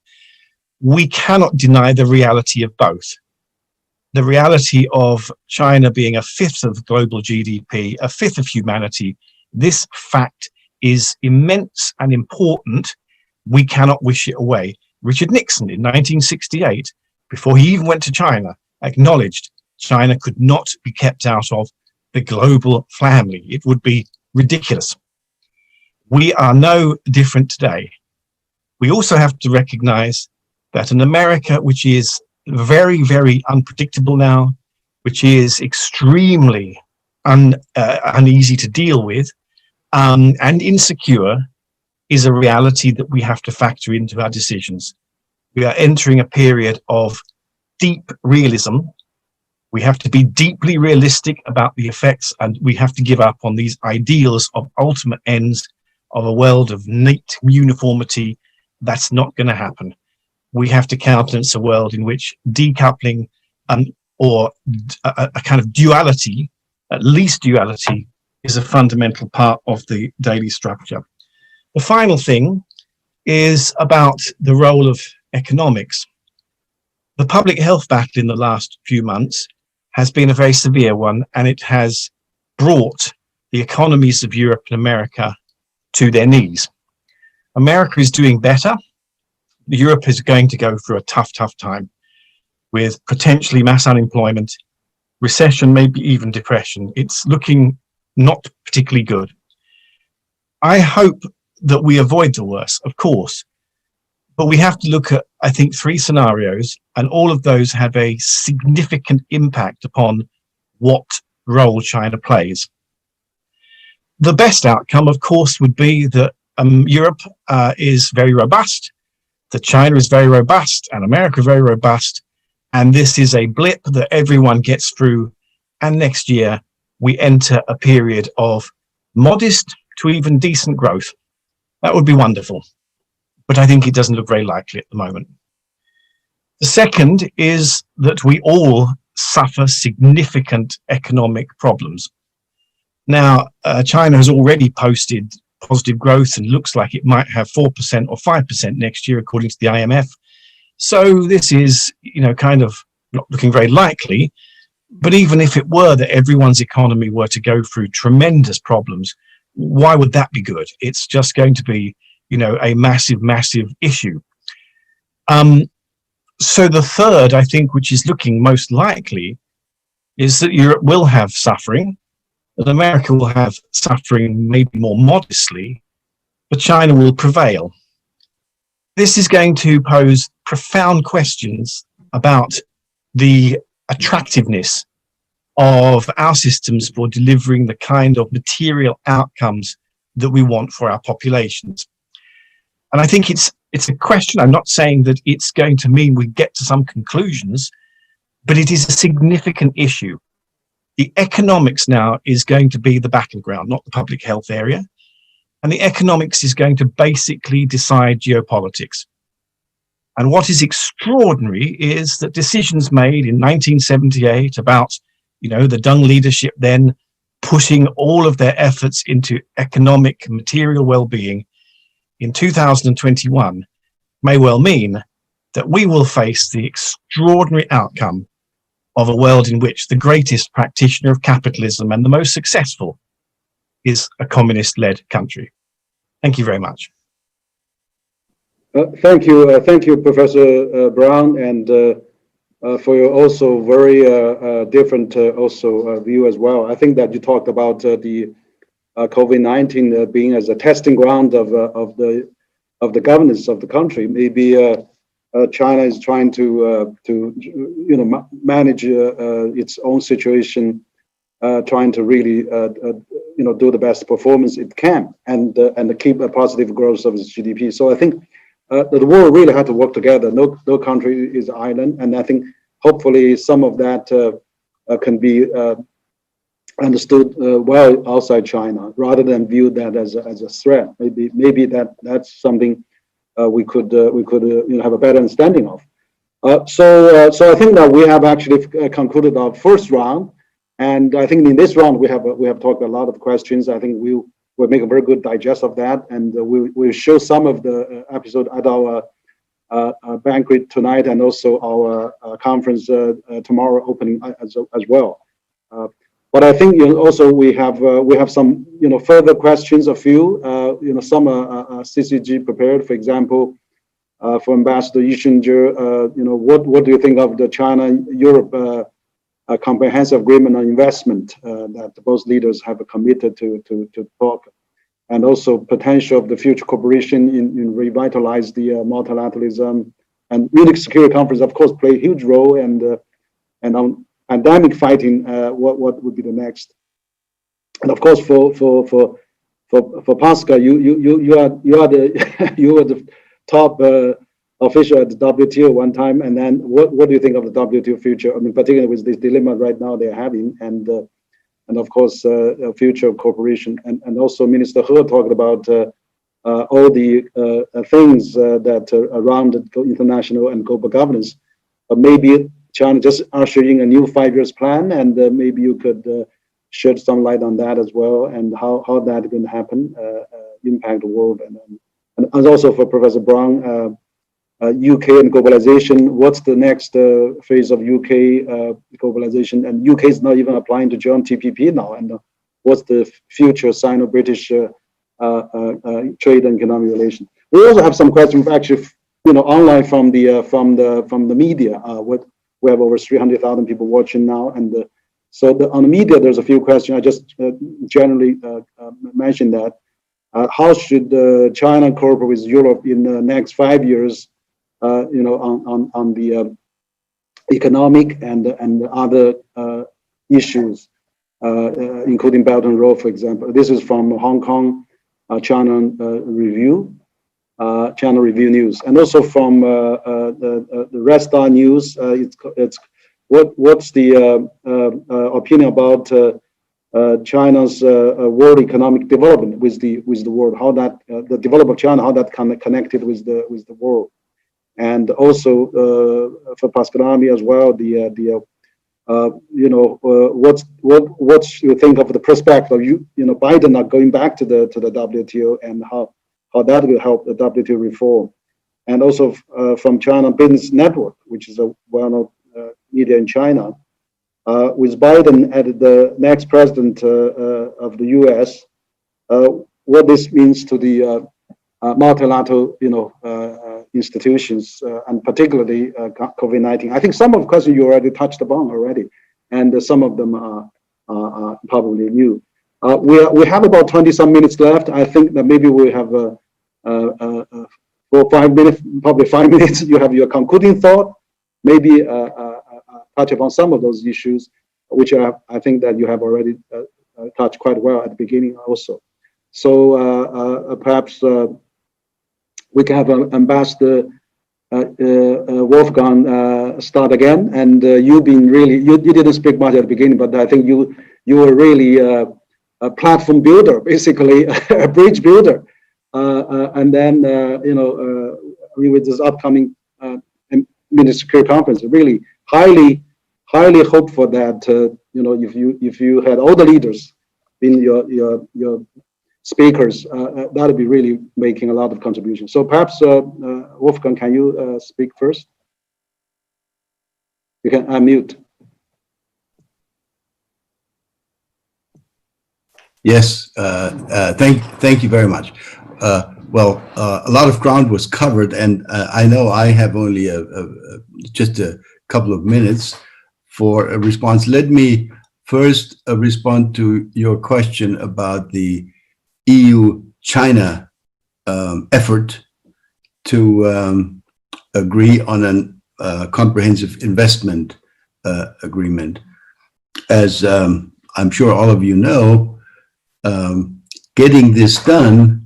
Speaker 5: we cannot deny the reality of both. The reality of China being a fifth of global GDP, a fifth of humanity. This fact is immense and important. We cannot wish it away. Richard Nixon in 1968, before he even went to China, acknowledged China could not be kept out of the global family. It would be ridiculous. We are no different today. We also have to recognize that an America which is very, very unpredictable now, which is extremely uneasy to deal with and insecure, is a reality that we have to factor into our decisions. We are entering a period of deep realism. We have to be deeply realistic about the effects, and we have to give up on these ideals of ultimate ends of a world of neat uniformity. That's not going to happen. We have to countenance a world in which decoupling or a kind of duality, at least duality, is a fundamental part of the daily structure. The final thing is about the role of economics. The public health battle in the last few months has been a very severe one, and it has brought the economies of Europe and America to their knees. America is doing better. Europe is going to go through a tough time with potentially mass unemployment, recession, maybe even depression. It's looking not particularly good. I hope that we avoid the worst, of course, but we have to look at, I think, 3 scenarios, and all of those have a significant impact upon what role China plays. The best outcome, of course, would be that Europe is very robust, that China is very robust, and America is very robust, and this is a blip that everyone gets through, and next year we enter a period of modest to even decent growth. That would be wonderful, but I think it doesn't look very likely at the moment. The second is that we all suffer significant economic problems. Now, China has already posted positive growth and looks like it might have 4% or 5% next year, according to the IMF. So this is, kind of not looking very likely. But even if it were that everyone's economy were to go through tremendous problems, why would that be good? It's just going to be, a massive, massive issue. So the third, I think, which is looking most likely, is that Europe will have suffering, that America will have suffering maybe more modestly, but China will prevail. This is going to pose profound questions about the attractiveness of our systems for delivering the kind of material outcomes that we want for our populations. And I think it's a question. I'm not saying that it's going to mean we get to some conclusions, but it is a significant issue. The economics now is going to be the battleground, not the public health area. And the economics is going to basically decide geopolitics. And what is extraordinary is that decisions made in 1978 about, the Deng leadership then putting all of their efforts into economic and material well-being in 2021 may well mean that we will face the extraordinary outcome of a world in which the greatest practitioner of capitalism and the most successful is a communist-led country. Thank you very much.
Speaker 1: Thank you, Professor Brown, and for your also very different view as well. I think that you talked about the COVID-19 being as a testing ground of the governance of the country. Maybe China is trying to manage its own situation, trying to really do the best performance it can, and keep a positive growth of its GDP. So I think the world really had to work together. No country is island, and I think hopefully some of that can be understood well outside China, rather than view that as a threat. Maybe that's something we could have a better understanding of. So I think that we have actually concluded our first round, and I think in this round we have talked a lot of questions. I think we'll make a very good digest of that, and we'll show some of the episode at our banquet tonight, and also our conference tomorrow opening as well. But I think also we have some further questions. A few some CCG prepared. For example, for Ambassador Yishinger, what do you think of the China-Europe comprehensive agreement on investment that both leaders have committed to talk, and also potential of the future cooperation in revitalize the multilateralism, and Munich Security Conference, of course, play a huge role, and on pandemic fighting, what would be the next? And of course, for Pascal, you are the top official at the WTO one time, and then what do you think of the WTO future? I mean, particularly with this dilemma right now they're having, and of course future cooperation, and also Minister He talked about all the things that around the international and global governance. Maybe China just ushering a new 5-year plan, and maybe you could shed some light on that as well, and how that can happen, impact the world, and also for Professor Brown, UK and globalization. What's the next phase of UK globalization? And UK is not even applying to join TPP now. And what's the future Sino-British trade and economic relation? We also have some questions actually, online from the media. We have over 300,000 people watching now, and so on the media there's a few questions. I just generally mentioned that. How should China cooperate with Europe in the next 5 years? On the economic and other issues, including Belt and Road, for example. This is from Hong Kong China Review News, and also from the Red Star News. It's what's the opinion about China's world economic development with the world? How that the development of China, how that connected with the world? And also for Pascal as well, what you think of the prospect of Biden not going back to the WTO, and how that will help the WTO reform, and also from China Business Network, which is a well-known media in China, with Biden as the next president of the U.S., what this means to the multilateral, institutions, and particularly COVID-19. I think some of the questions you already touched upon already, and some of them are probably new. We have about 20-some minutes left. I think that maybe we have 4 or 5 minutes, probably 5 minutes. You have your concluding thought, maybe touch upon some of those issues, which I think that you have already touched quite well at the beginning also. So perhaps we can have Ambassador Wolfgang start again, and you've been really, you didn't speak much at the beginning, but I think you were really a platform builder, basically a bridge builder, and then with this upcoming Munich Security Conference, really highly hope for that. If you had all the leaders in your speakers, that would be really making a lot of contribution. So perhaps Wolfgang, can you speak first? You can unmute.
Speaker 2: Yes, thank you very much. Well, a lot of ground was covered, and I know I have only just a couple of minutes for a response. Let me first respond to your question about the EU-China effort to agree on a comprehensive investment agreement. As I'm sure all of you know, getting this done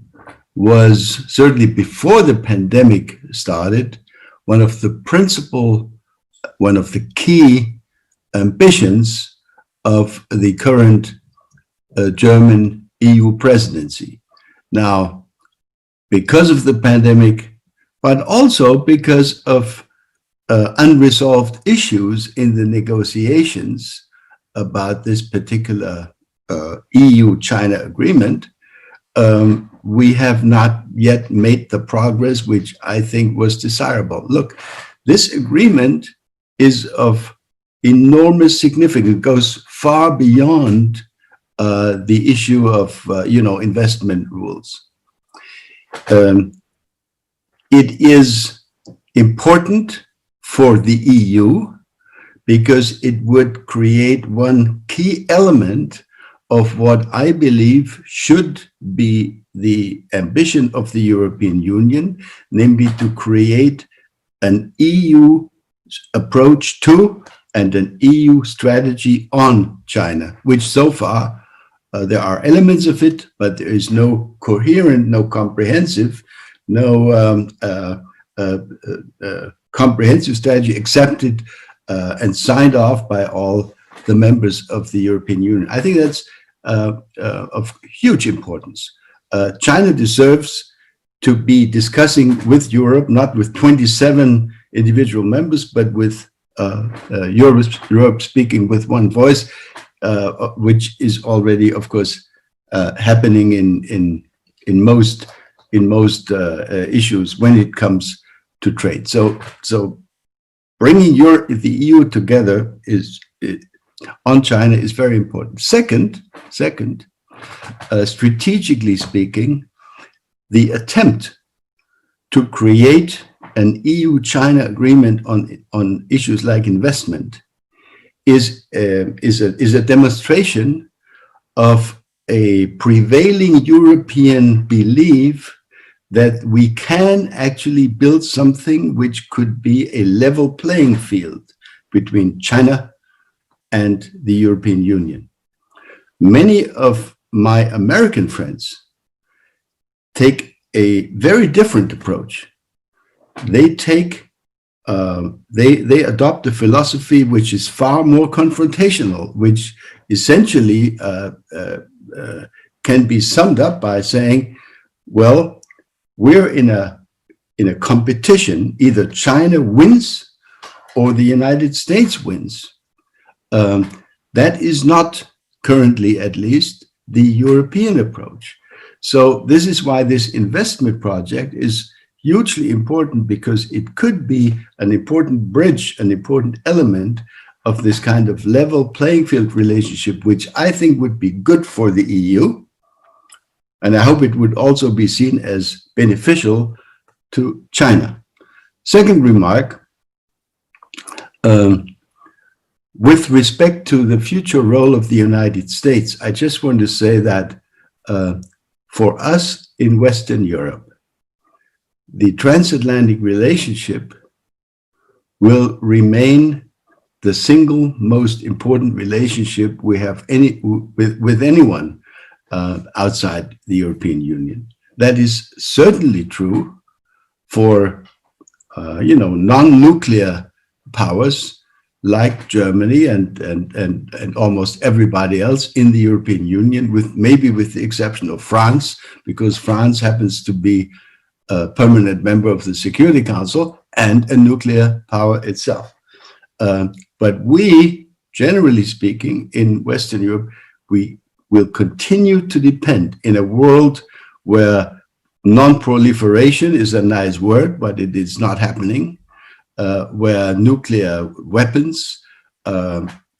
Speaker 2: was certainly before the pandemic started one of the key ambitions of the current German EU presidency. Now, because of the pandemic, but also because of unresolved issues in the negotiations about this particular EU-China agreement, we have not yet made the progress which I think was desirable. Look, this agreement is of enormous significance. It goes far beyond the issue of investment rules. It is important for the EU because it would create one key element of what I believe should be the ambition of the European Union, namely to create an EU approach to and an EU strategy on China, which so far there are elements of it, but there is no coherent, no comprehensive, no comprehensive strategy accepted and signed off by all the members of the European Union. I think that's of huge importance. China deserves to be discussing with Europe, not with 27 individual members, but with Europe speaking with one voice, which is already, of course, happening in most issues when it comes to trade. So bringing the EU together on China is very important. Second, strategically speaking, the attempt to create an EU-China agreement on issues like investment is a demonstration of a prevailing European belief that we can actually build something which could be a level playing field between China and the European Union. Many of my American friends take a very different approach. They adopt a philosophy which is far more confrontational, which essentially can be summed up by saying, well, we're in a competition, either China wins or the United States wins. That is not currently, at least, the European approach. So this is why this investment project is hugely important, because it could be an important bridge, an important element of this kind of level playing field relationship, which I think would be good for the EU. And I hope it would also be seen as beneficial to China. Second remark, with respect to the future role of the United States, I just want to say that for us in Western Europe, the transatlantic relationship will remain the single most important relationship we have with anyone outside the European Union. That is certainly true for non-nuclear powers like Germany and almost everybody else in the European Union, maybe with the exception of France, because France happens to be a permanent member of the Security Council and a nuclear power itself. But we, generally speaking, in Western Europe, we will continue to depend in a world where non-proliferation is a nice word, but it is not happening, where nuclear weapons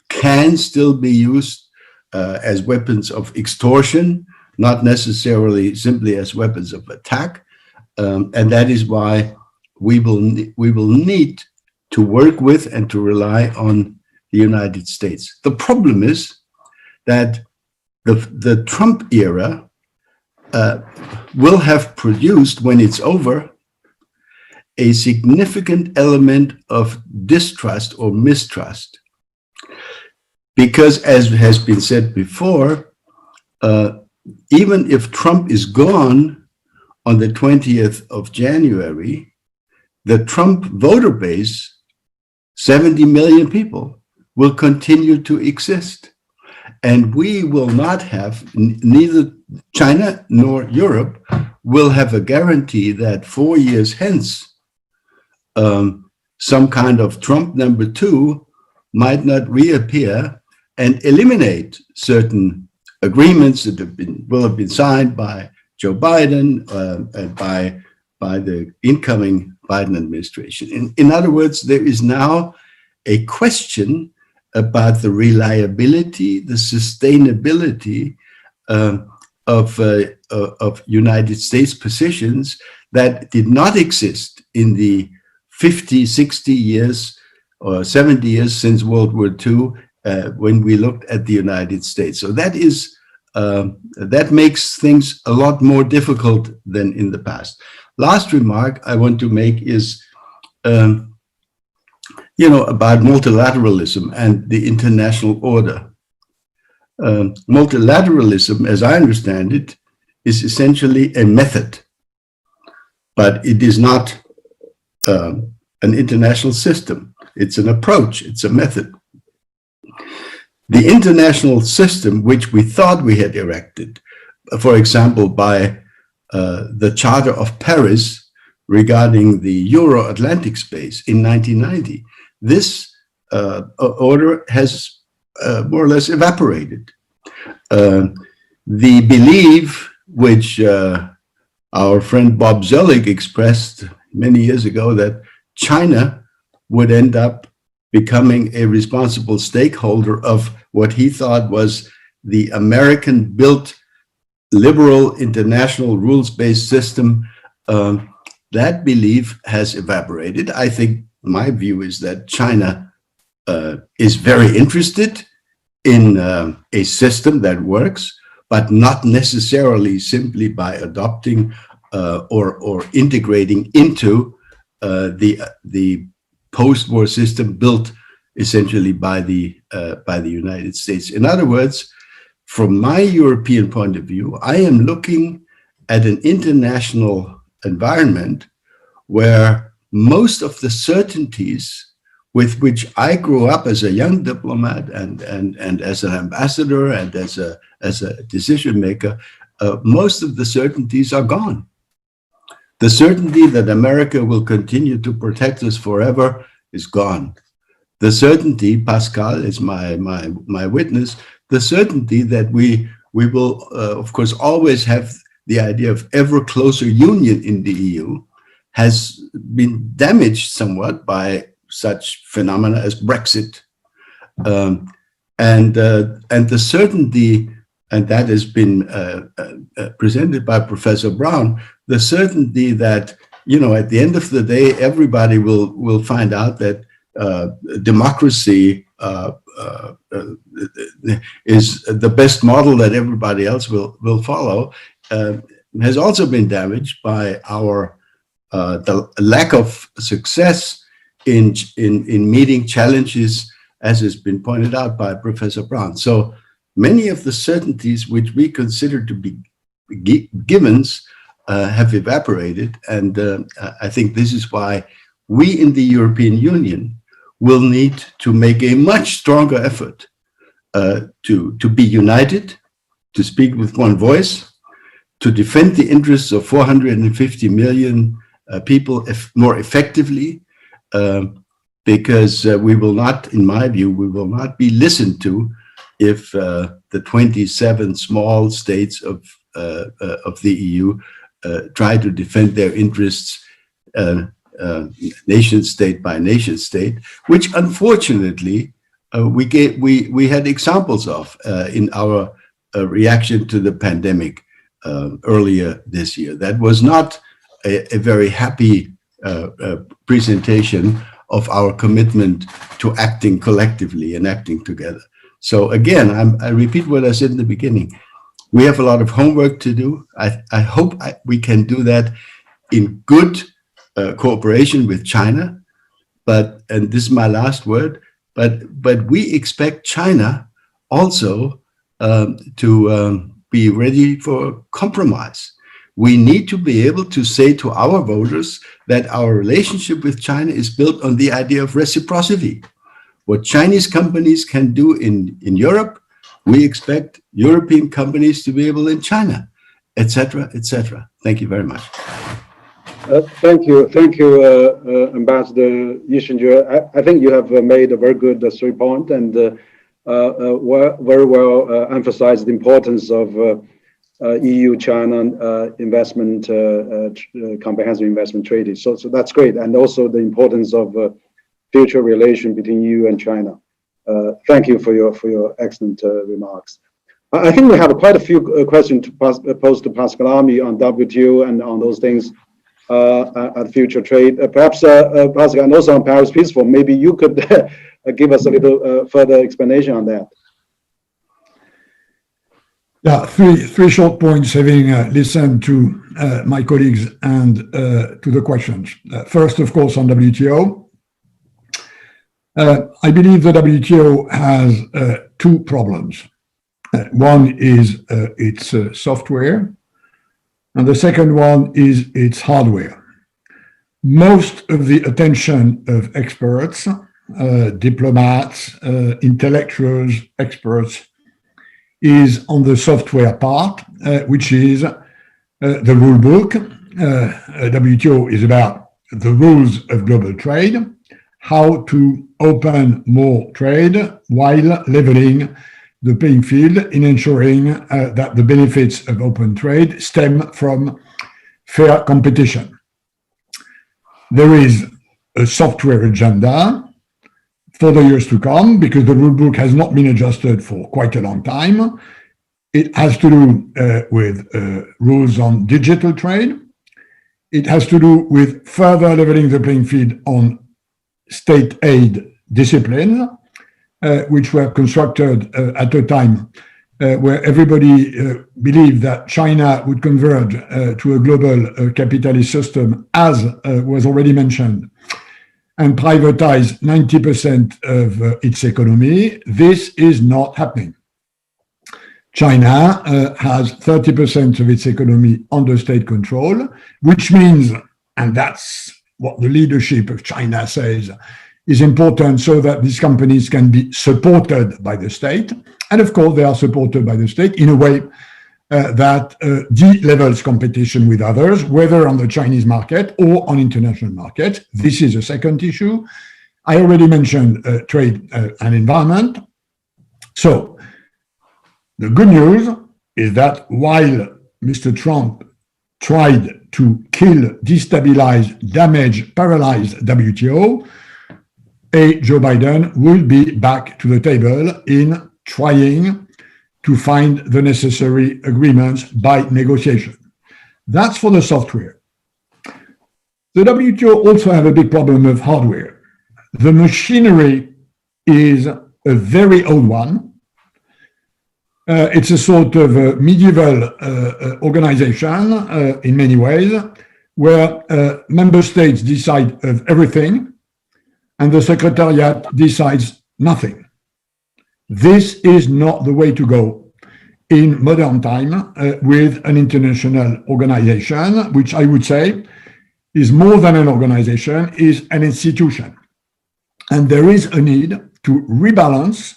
Speaker 2: can still be used as weapons of extortion, not necessarily simply as weapons of attack. And that is why we will need to work with and to rely on the United States. The problem is that the Trump era will have produced, when it's over, a significant element of distrust or mistrust. Because, as has been said before, even if Trump is gone on the 20th of January, the Trump voter base, 70 million people, will continue to exist. And we will not have, neither China nor Europe will have a guarantee that 4 years hence, some kind of Trump #2 might not reappear and eliminate certain agreements that will have been signed by Joe Biden and by the incoming Biden administration. In other words, there is now a question about the reliability, the sustainability of United States positions that did not exist in the 50, 60 years or 70 years since World War II, when we looked at the United States. So that is that makes things a lot more difficult than in the past. Last remark I want to make is, about multilateralism and the international order. Multilateralism, as I understand it, is essentially a method, but it is not an international system. It's an approach, it's a method. The international system, which we thought we had erected, for example, by the Charter of Paris regarding the Euro-Atlantic space in 1990, this order has more or less evaporated. The belief which our friend Bob Zoellick expressed many years ago, that China would end up becoming a responsible stakeholder of what he thought was the American-built liberal international rules-based system, that belief has evaporated. I think my view is that China is very interested in a system that works, but not necessarily simply by adopting or integrating into the post-war system built essentially by the United States. In other words, from my European point of view, I am looking at an international environment where most of the certainties with which I grew up as a young diplomat and as an ambassador and as a decision maker, most of the certainties are gone. The certainty that America will continue to protect us forever is gone. The certainty, Pascal is my witness, the certainty that we will, of course, always have the idea of ever closer union in the EU has been damaged somewhat by such phenomena as Brexit. And the certainty, and that has been presented by Professor Brown, the certainty that, at the end of the day, everybody will find out that democracy is the best model that everybody else will follow, has also been damaged by the lack of success in meeting challenges, as has been pointed out by Professor Brown. So many of the certainties which we consider to be givens have evaporated, and I think this is why we in the European Union will need to make a much stronger effort to be united, to speak with one voice, to defend the interests of 450 million people more effectively, because we will not, in my view, we will not be listened to if the 27 small states of the EU try to defend their interests nation state by nation state, which unfortunately we had examples of in our reaction to the pandemic earlier this year. That was not a very happy presentation of our commitment to acting collectively and acting together. So again, I repeat what I said in the beginning. We have a lot of homework to do. I hope we can do that in good cooperation with China, and this is my last word, but we expect China also to be ready for compromise. We need to be able to say to our voters that our relationship with China is built on the idea of reciprocity. What Chinese companies can do in Europe, we expect European companies to be able in China, etc., etc. Thank you very much.
Speaker 1: Thank you, Ambassador Yishinger. I think you have made a very good 3 point and very well emphasized the importance of EU-China investment, comprehensive investment treaty. So that's great, and also the importance of future relation between EU and China. Thank you for your excellent remarks. I think we have quite a few questions to pose to Pascal Lamy on WTO and on those things at future trade. Perhaps Pascal, and also on Paris Peace Forum, maybe you could give us a little further explanation on that.
Speaker 4: Yeah, three short points, having listened to my colleagues and to the questions. First, of course, on WTO. I believe the WTO has 2 problems. One is its software, and the second one is its hardware. Most of the attention of experts, diplomats, intellectuals, experts, is on the software part, which is the rule book. WTO is about the rules of global trade, how to open more trade while leveling the playing field in ensuring that the benefits of open trade stem from fair competition. There is a software agenda for the years to come, because the rule book has not been adjusted for quite a long time. It has to do with rules on digital trade. It has to do with further leveling the playing field on state aid discipline, which were constructed at a time where everybody believed that China would converge to a global capitalist system, as was already mentioned, and privatize 90% of its economy. This is not happening. China has 30% of its economy under state control, which means, and that's what the leadership of China says is important, so that these companies can be supported by the state. And of course, they are supported by the state in a way that de-levels competition with others, whether on the Chinese market or on international markets. This is a second issue. I already mentioned trade and environment. So the good news is that while Mr. Trump tried to kill, destabilize, damage, paralyze WTO, Joe Biden will be back to the table in trying to find the necessary agreements by negotiation. That's for the software. The WTO also have a big problem of hardware. The machinery is a very old one. It's a sort of a medieval organization in many ways, where member states decide of everything and the Secretariat decides nothing. This is not the way to go in modern time with an international organization, which I would say is more than an organization, is an institution. And there is a need to rebalance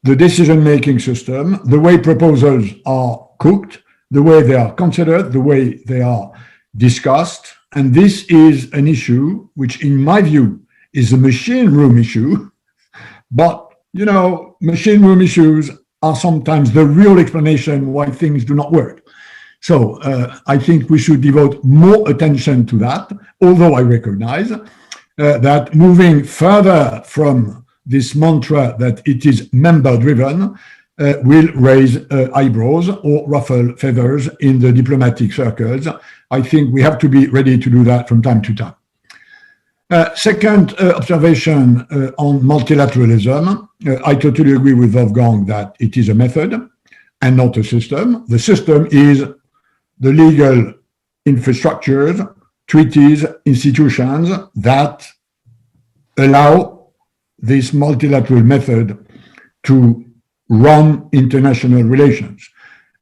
Speaker 4: the decision-making system, the way proposals are cooked, the way they are considered, the way they are discussed. And this is an issue which, in my view, is a machine room issue. But, you know, machine room issues are sometimes the real explanation why things do not work. So I think we should devote more attention to that, although I recognize that moving further from this mantra that it is member-driven will raise eyebrows or ruffle feathers in the diplomatic circles. I think we have to be ready to do that from time to time. Second observation on multilateralism. I totally agree with Wolfgang that it is a method and not a system. The system is the legal infrastructures, treaties, institutions that allow this multilateral method to run international relations.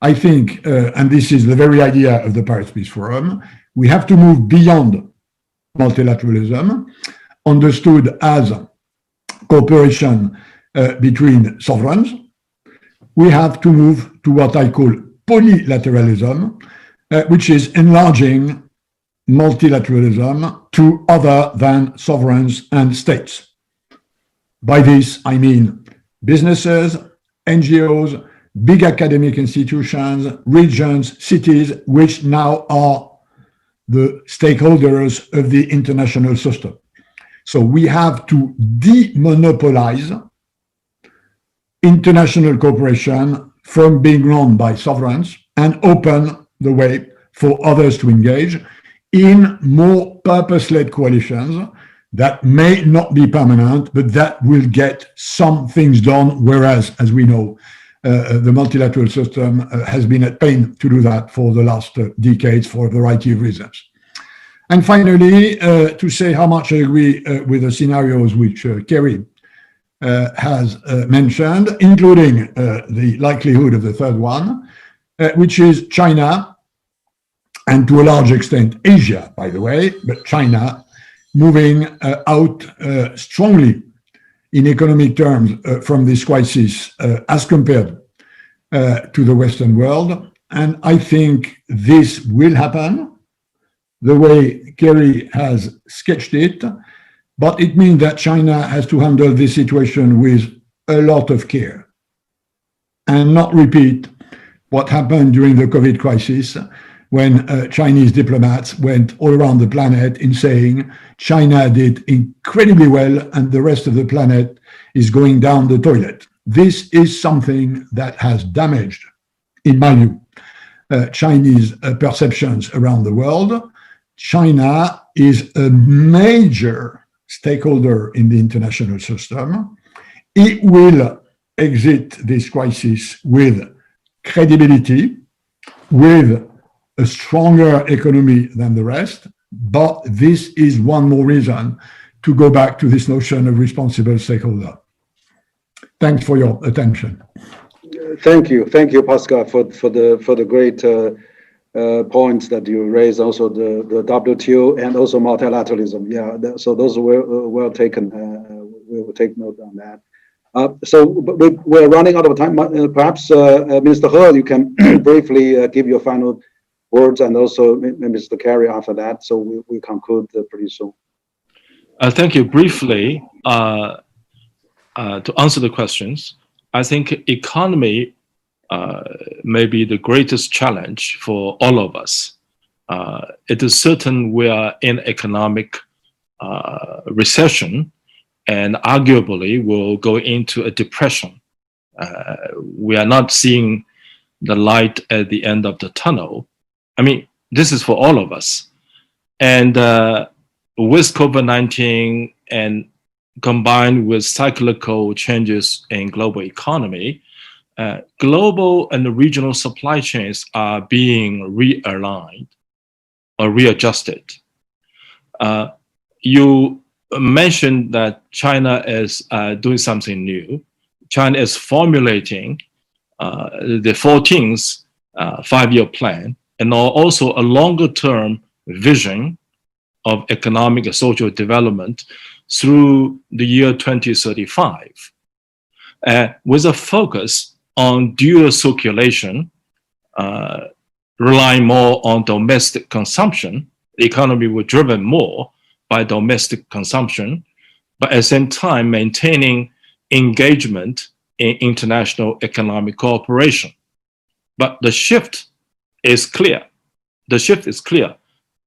Speaker 4: I think, and this is the very idea of the Paris Peace Forum, we have to move beyond multilateralism, understood as cooperation between sovereigns, we have to move to what I call polylateralism, which is enlarging multilateralism to other than sovereigns and states. By this, I mean businesses, NGOs, big academic institutions, regions, cities, which now are the stakeholders of the international system. So we have to demonopolize international cooperation from being run by sovereigns and open the way for others to engage in more purpose-led coalitions that may not be permanent, but that will get some things done, whereas, as we know, the multilateral system has been at pain to do that for the last decades for a variety of reasons. And finally, to say how much I agree with the scenarios which Kerry has mentioned, including the likelihood of the third one, which is China, and to a large extent Asia, by the way, but China moving out strongly in economic terms from this crisis as compared to the Western world. And I think this will happen the way Kerry has sketched it, but it means that China has to handle this situation with a lot of care and not repeat what happened during the COVID crisis, when Chinese diplomats went all around the planet in saying China did incredibly well and the rest of the planet is going down the toilet. This is something that has damaged, in my view, Chinese perceptions around the world. China is a major stakeholder in the international system. It will exit this crisis with credibility, with a stronger economy than the rest, but this is one more reason to go back to this notion of responsible stakeholder. Thanks for your attention.
Speaker 1: Thank you, Pascal, for the great points that you raised. Also the WTO and also multilateralism. Yeah, so those were well taken. We will take note on that. So we're running out of time. Perhaps Minister He, you can briefly give your final words, and also Mr. Kerry after that, so we conclude pretty soon.
Speaker 3: Thank you. Briefly, to answer the questions, I think economy may be the greatest challenge for all of us. It is certain we are in economic recession, and arguably will go into a depression. We are not seeing the light at the end of the tunnel. I mean, this is for all of us. And with COVID-19 and combined with cyclical changes in global economy, global and regional supply chains are being realigned or readjusted. You mentioned that China is doing something new. China is formulating the 14th five-year plan, and also a longer-term vision of economic and social development through the year 2035, with a focus on dual circulation, relying more on domestic consumption. The economy was driven more by domestic consumption, but at the same time maintaining engagement in international economic cooperation. But the shift is clear. The shift is clear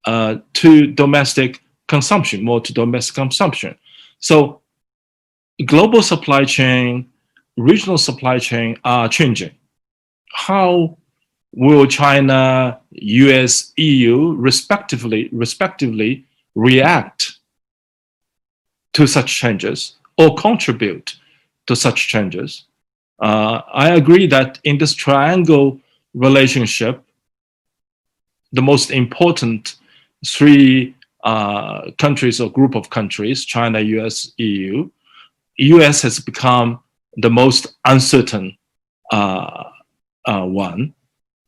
Speaker 3: to domestic consumption, more to domestic consumption. So global supply chain, regional supply chain are changing. How will China, US, EU respectively react to such changes or contribute to such changes? I agree that in this triangle relationship, the most important three countries or group of countries, China, US, EU, US has become the most uncertain one.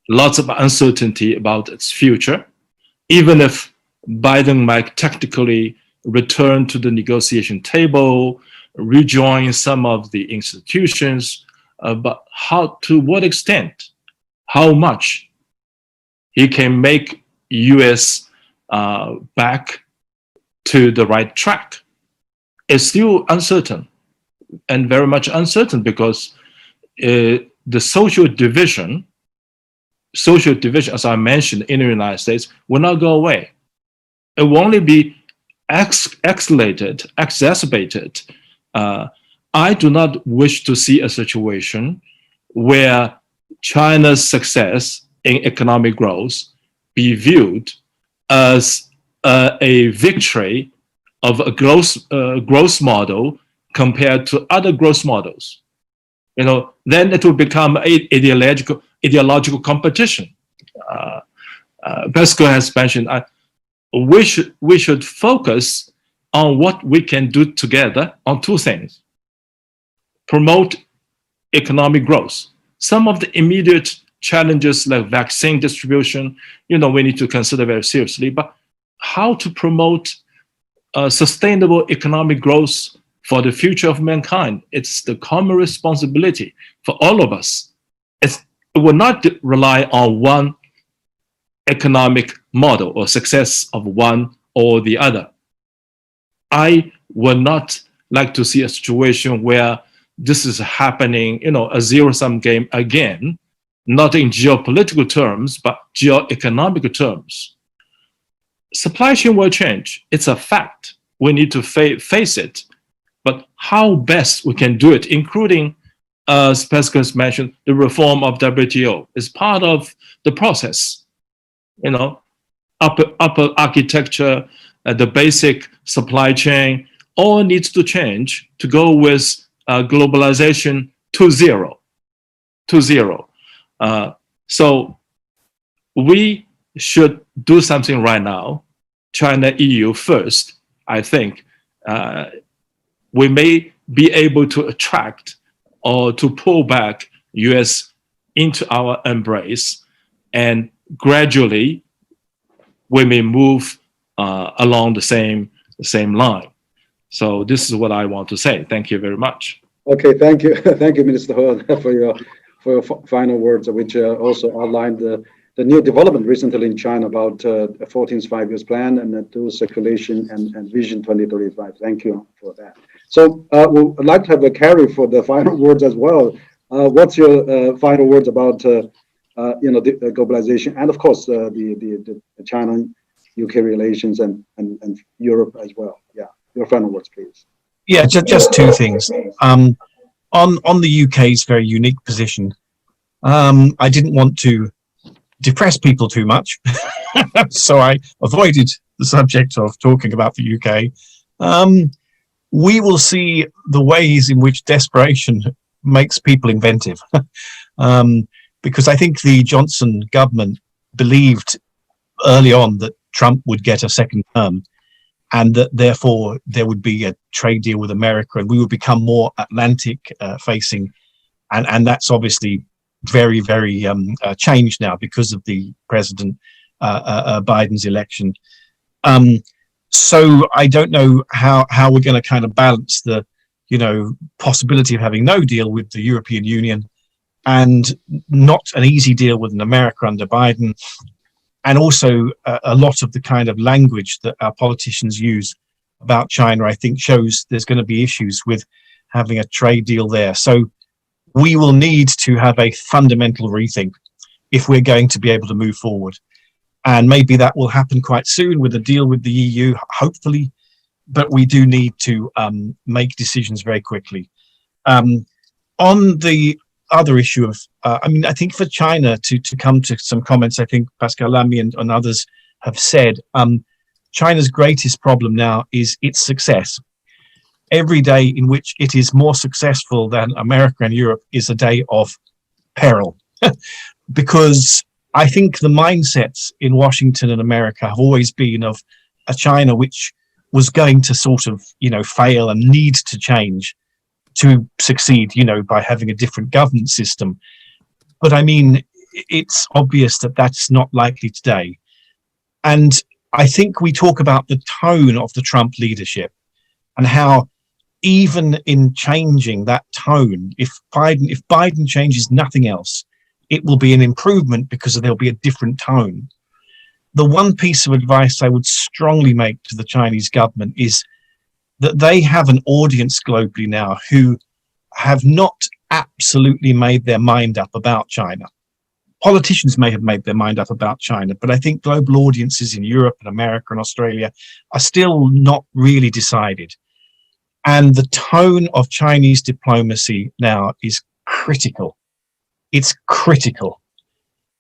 Speaker 3: Lots of uncertainty about its future. Even if Biden might tactically return to the negotiation table, rejoin some of the institutions, but to what extent, how much he can make US back to the right track is still uncertain, and very much uncertain, because the social division, as I mentioned, in the United States will not go away. It will only be exacerbated. I do not wish to see a situation where China's success in economic growth be viewed as a victory of a growth model compared to other growth models. Then it will become ideological competition. Pascal has mentioned we should focus on what we can do together on two things: promote economic growth. Some of the immediate challenges like vaccine distribution, we need to consider very seriously, but how to promote sustainable economic growth for the future of mankind, it's the common responsibility for all of us. It will not rely on one economic model or success of one or the other. I would not like to see a situation where this is happening, a zero-sum game again, not in geopolitical terms, but geoeconomic terms. Supply chain will change. It's a fact. We need to face it. But how best we can do it, including, as Pascal mentioned, the reform of WTO, is part of the process. Upper architecture, the basic supply chain, all needs to change to go with globalization 2.0. So we should do something right now. China, EU first, I think. We may be able to attract or to pull back US into our embrace, and gradually we may move along the same line. So this is what I want to say. Thank you very much.
Speaker 1: Okay, thank you, thank you, Minister He, for your final words, which also outlined the new development recently in China about 14th five-year plan and the dual circulation and Vision 2035. Thank you for that. So we'd like to have a Carrie for the final words as well. What's your final words about the globalization and of course the China-UK relations and Europe as well? Yeah, your final words, please.
Speaker 5: Yeah, just two things. On the UK's very unique position, I didn't want to depress people too much, so I avoided the subject of talking about the UK. We will see the ways in which desperation makes people inventive, because I think the Johnson government believed early on that Trump would get a second term, and that therefore there would be a trade deal with America and we would become more Atlantic facing. And that's obviously very, very changed now because of the President Biden's election. So I don't know how we're going to kind of balance the, possibility of having no deal with the European Union and not an easy deal with America under Biden. And also a lot of the kind of language that our politicians use about China, I think, shows there's going to be issues with having a trade deal there. So we will need to have a fundamental rethink if we're going to be able to move forward. And maybe that will happen quite soon with a deal with the EU, hopefully. But we do need to make decisions very quickly. On the other issue of, I think for China to come to some comments, I think Pascal Lamy and others have said, China's greatest problem now is its success. Every day in which it is more successful than America and Europe is a day of peril. Because I think the mindsets in Washington and America have always been of a China which was going to sort of, fail and need to change to succeed, by having a different governance system. But I mean, it's obvious that that's not likely today. And I think we talk about the tone of the Trump leadership and how even in changing that tone, if Biden changes nothing else, it will be an improvement because there'll be a different tone. The one piece of advice I would strongly make to the Chinese government is that they have an audience globally now who have not absolutely made their mind up about China. Politicians may have made their mind up about China, but I think global audiences in Europe and America and Australia are still not really decided. And the tone of Chinese diplomacy now is critical. It's critical.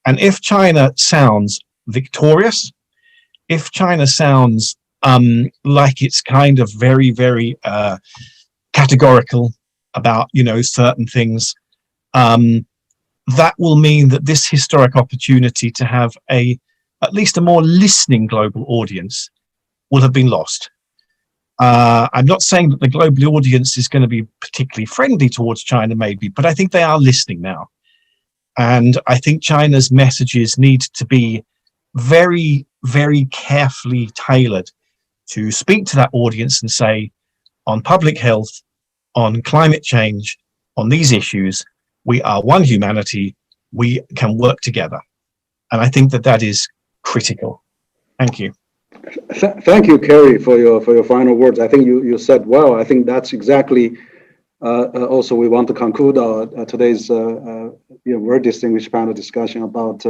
Speaker 5: And if China sounds victorious, if China sounds like it's kind of very, very categorical about, certain things, that will mean that this historic opportunity to have at least a more listening global audience will have been lost. I'm not saying that the global audience is going to be particularly friendly towards China, maybe, but I think they are listening now. And I think China's messages need to be very, very carefully tailored to speak to that audience and say, on public health, on climate change, on these issues, we are one humanity, we can work together. And I think that is critical. Thank you.
Speaker 1: Thank you, Kerry, for your final words. I think you said well. I think that's exactly also we want to conclude our today's very distinguished panel discussion about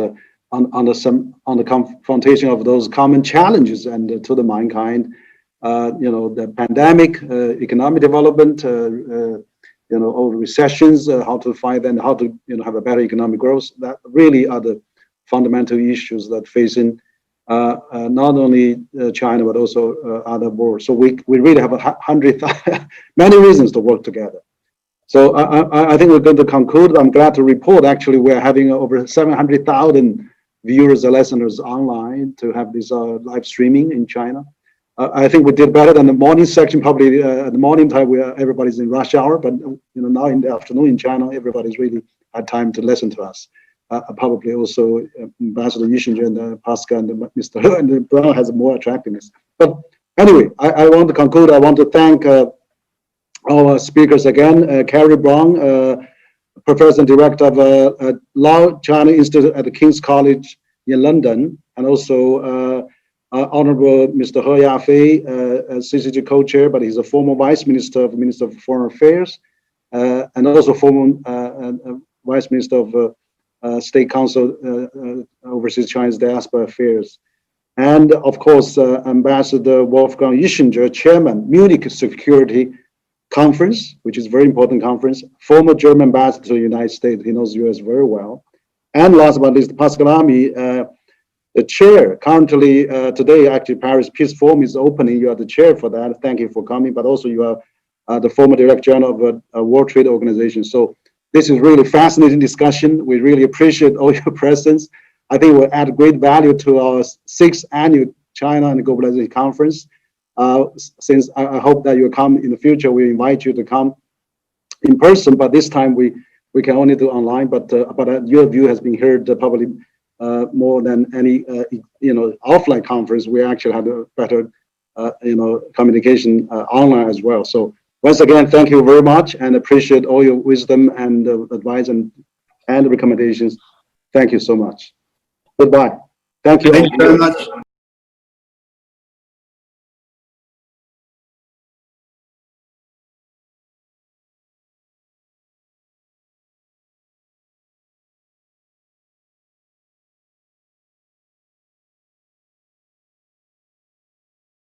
Speaker 1: on the confrontation of those common challenges and to the mankind, the pandemic, economic development, all recessions, how to fight them, how to have a better economic growth. That really are the fundamental issues that facing not only China but also other worlds. So we really have many reasons to work together. So I think we're going to conclude. I'm glad to report actually we're having over 700,000 viewers and listeners online to have this live streaming in China. I think we did better than the morning section. Probably at the morning time where everybody's in rush hour, but now in the afternoon in China, everybody's really had time to listen to us. Probably also Ambassador Yishinger and Pascal and Mr. He and Brown has more attractiveness. But anyway, I want to conclude. I want to thank our speakers again, Carrie Brown, Professor and Director of Law China Institute at the King's College in London, and also Honorable Mr. He Yafei, CCG co-chair, but he's a former Vice Minister of Foreign Affairs, and also former Vice Minister of State Council oversees China's diaspora affairs. And of course, Ambassador Wolfgang Ischinger, Chairman, Munich Security Conference, which is a very important conference, former German ambassador to the United States. He knows the US very well. And last but not least, Pascal Lamy, the chair. Currently, today, actually, Paris Peace Forum is opening. You are the chair for that. Thank you for coming. But also, you are the former Director General of World Trade Organization. So this is really fascinating discussion. We really appreciate all your presence. I think it will add great value to our 6th annual China and Globalization Conference. Since I hope that you'll come in the future, we invite you to come in person, but this time we can only do online, but your view has been heard probably more than any offline conference. We actually had a better communication online as well. So once again, thank you very much and appreciate all your wisdom and advice and recommendations. Thank you so much. Goodbye. Thank you.
Speaker 2: Thank you very much.